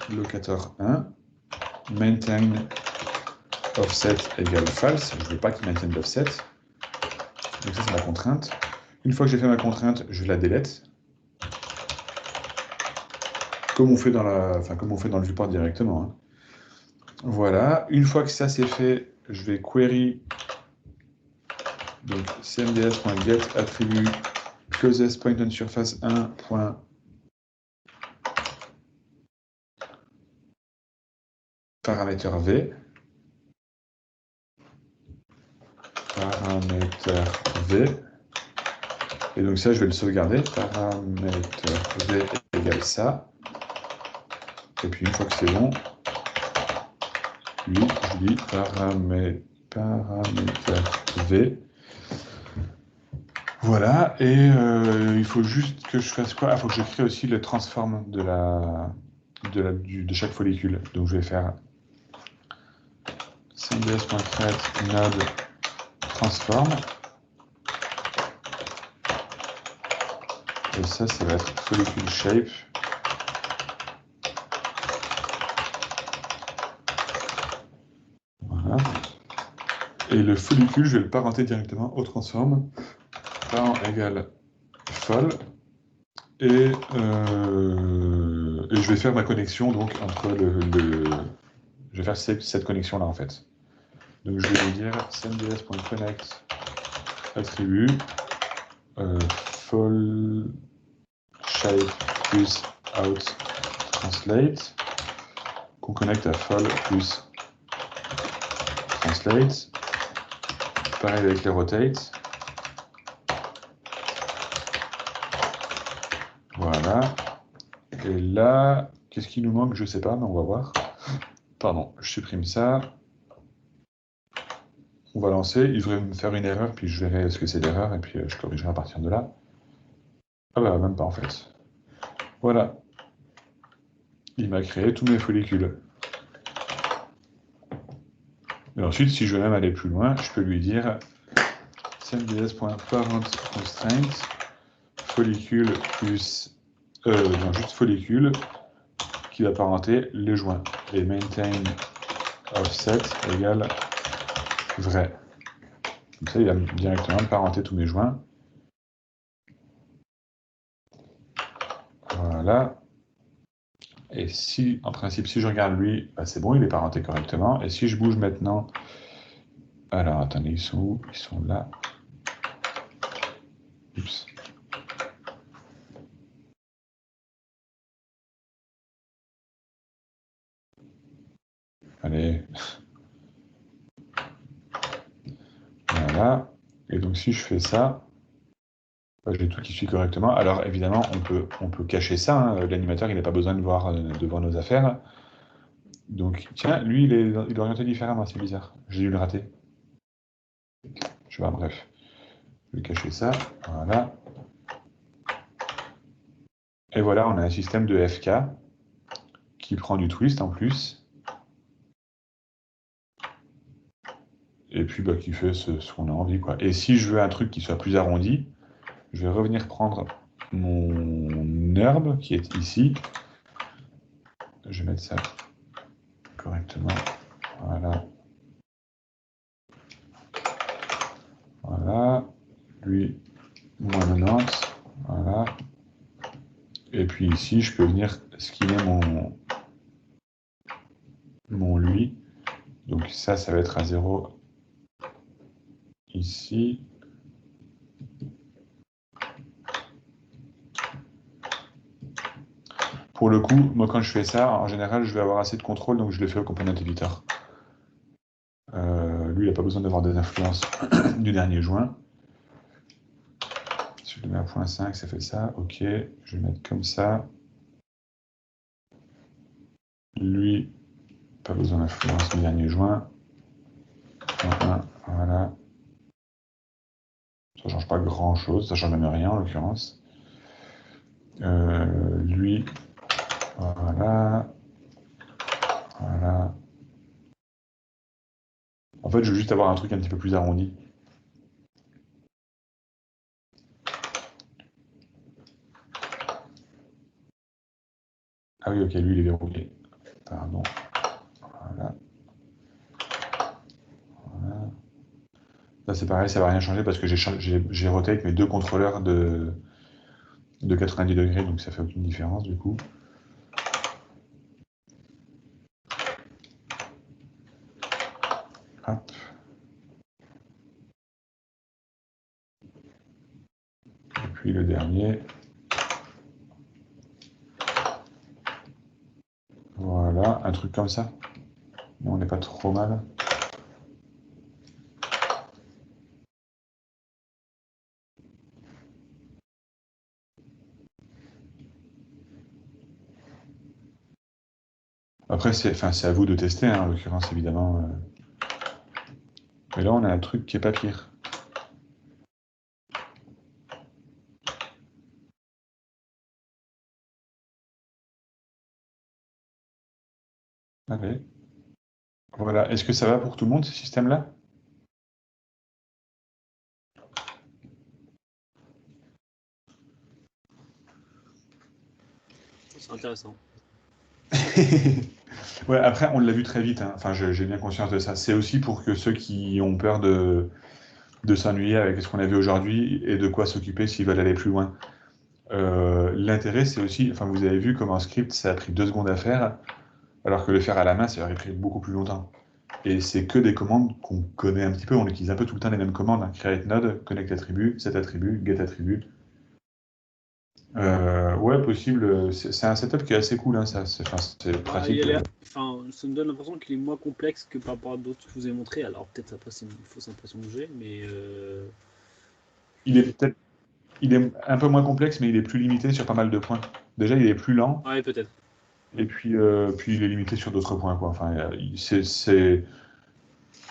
locator 1, maintain offset égale false, je ne veux pas qu'il maintienne l'offset, donc ça c'est ma contrainte. Une fois que j'ai fait ma contrainte, je la délète, comme on fait dans le viewport directement. Hein. Voilà, une fois que ça c'est fait, je vais query donc cmds.get attribut closest point on surface 1. Paramètre V. Paramètre V. Et donc ça, je vais le sauvegarder. Paramètre V égale ça. Et puis une fois que c'est bon, lui, je dis paramètre V. Voilà, et il faut juste que je fasse quoi? Il faut que je crée aussi le transform de chaque follicule. Donc je vais faire cmds.create node transform. Et ça va être follicule shape. Voilà. Et le follicule, je vais le parenter directement au transform. Parent égale fol. Et je vais faire ma connexion donc entre je vais faire cette connexion là en fait. Donc je vais lui dire cmds.connect attribut fol shape plus out translate qu'on connecte à fol plus translate. Pareil avec les rotate. Voilà. Et là, qu'est-ce qui nous manque? Je sais pas, mais on va voir. Pardon, je supprime ça. On va lancer. Il devrait me faire une erreur, puis je verrai ce que c'est l'erreur, et puis je corrigerai à partir de là. Ah bah, même pas en fait. Voilà. Il m'a créé tous mes follicules. Et ensuite, si je veux même aller plus loin, je peux lui dire cmds.parent constraint follicule plus non, juste follicule qui va parenter les joints et maintain offset égale vrai. Comme ça, il va directement parenter tous mes joints. Voilà. Et si, en principe, si je regarde lui, bah c'est bon, il est parenté correctement. Et si je bouge maintenant, alors attendez, ils sont où? Ils sont là. Oups. Allez. Voilà. Et donc, si je fais ça, j'ai tout qui suit correctement. Alors, évidemment, on peut cacher ça, hein. L'animateur, il n'a pas besoin de voir nos affaires. Donc, tiens, lui, il est orienté différemment, c'est bizarre. J'ai dû le rater. Je sais pas, bref. Je vais cacher ça. Voilà. Et voilà, on a un système de FK qui prend du twist en plus. Et puis, qui fait ce qu'on a envie, quoi. Et si je veux un truc qui soit plus arrondi, je vais revenir prendre mon herbe qui est ici. Je vais mettre ça correctement. Voilà. Voilà. Lui, moins 90. Voilà. Et puis ici, je peux venir skiner mon lui. Donc ça va être à 0 ici. Pour le coup, moi quand je fais ça, en général, je vais avoir assez de contrôle, donc je le fais au component editor. Lui, il n'a pas besoin d'avoir des influences du dernier joint. Si je le mets à 0.5, ça fait ça. Ok, je vais mettre comme ça. Lui, pas besoin d'influence du dernier joint. Voilà. Ça ne change pas grand-chose, ça ne change même rien en l'occurrence. Lui, voilà. Voilà. En fait, je veux juste avoir un truc un petit peu plus arrondi. Ah oui, ok, lui, il est verrouillé. Pardon. Voilà. Voilà. Là, c'est pareil, ça ne va rien changer parce que j'ai rotate mes deux contrôleurs de 90 degrés, donc ça fait aucune différence du coup. Hop. Et puis le dernier. Voilà, un truc comme ça. Bon, on n'est pas trop mal. Après, c'est à vous de tester, hein, en l'occurrence, évidemment. Mais là, on a un truc qui est pas pire. Allez. Voilà. Est-ce que ça va pour tout le monde, ce système-là? C'est intéressant. Ouais, après, on l'a vu très vite, hein. Enfin, j'ai bien conscience de ça. C'est aussi pour que ceux qui ont peur de s'ennuyer avec ce qu'on a vu aujourd'hui et de quoi s'occuper s'ils veulent aller plus loin. L'intérêt, c'est aussi, enfin, vous avez vu comme un script, ça a pris 2 secondes à faire, alors que le faire à la main, ça aurait pris beaucoup plus longtemps. Et c'est que des commandes qu'on connaît un petit peu, on utilise un peu tout le temps les mêmes commandes, hein. Create node, connect attribut, set attribut, get attribut. Ouais, possible. C'est un setup qui est assez cool, hein, ça. C'est pratique. Ça me donne l'impression qu'il est moins complexe que par rapport à d'autres que je vous ai montré. Alors peut-être après c'est une fausse impression que j'ai, mais Il est un peu moins complexe, mais il est plus limité sur pas mal de points. Déjà, il est plus lent. ouais, peut-être. Et puis il est limité sur d'autres points, quoi. Enfin,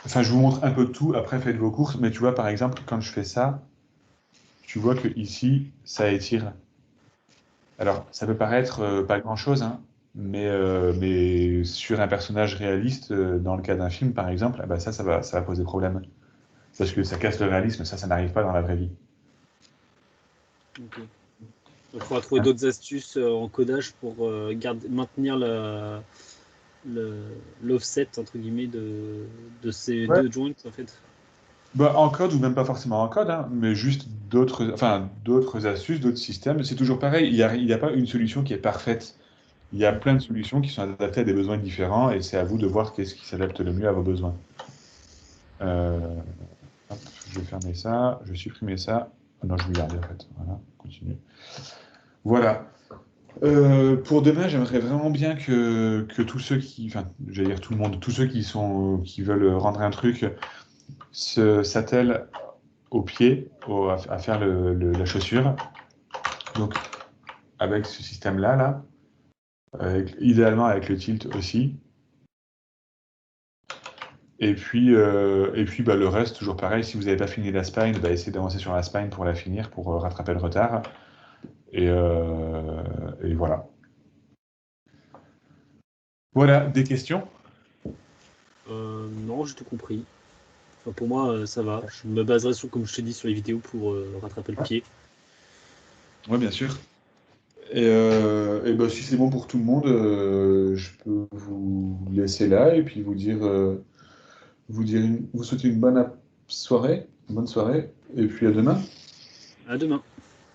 enfin, je vous montre un peu de tout. Après, faites vos courses. Mais tu vois, par exemple, quand je fais ça, tu vois que ici, ça étire. Alors, ça peut paraître pas grand-chose, hein, mais sur un personnage réaliste, dans le cas d'un film, par exemple, ah bah ça va poser problème. Parce que ça casse le réalisme, ça n'arrive pas dans la vraie vie. Okay. Donc, il faudra trouver Hein? d'autres astuces en codage pour maintenir l'offset entre guillemets de ces Ouais. deux joints en fait. En code, ou même pas forcément en code, hein, mais juste d'autres astuces, d'autres systèmes. C'est toujours pareil, il y a pas une solution qui est parfaite. Il y a plein de solutions qui sont adaptées à des besoins différents, et c'est à vous de voir qu'est-ce qui s'adapte le mieux à vos besoins. Hop, je vais fermer ça, je vais supprimer ça. Ah non, je vais garder en fait. Voilà, continue. Voilà. Pour demain, j'aimerais vraiment bien que tous ceux qui, enfin, j'allais dire tout le monde, tous ceux qui veulent rendre un truc, s'attelle au pied à faire la chaussure. Donc, avec ce système-là, idéalement avec le tilt aussi. Et puis le reste, toujours pareil, si vous n'avez pas fini la spine, essayez d'avancer sur la spine pour la finir, pour rattraper le retard. Et voilà. Voilà, des questions? Non, j'ai tout compris. Enfin, pour moi, ça va. Je me baserai sur, comme je t'ai dit, sur les vidéos pour rattraper le pied. Oui, bien sûr. Et si c'est bon pour tout le monde, je peux vous laisser là et puis vous souhaiter une bonne soirée, et puis à demain. À demain.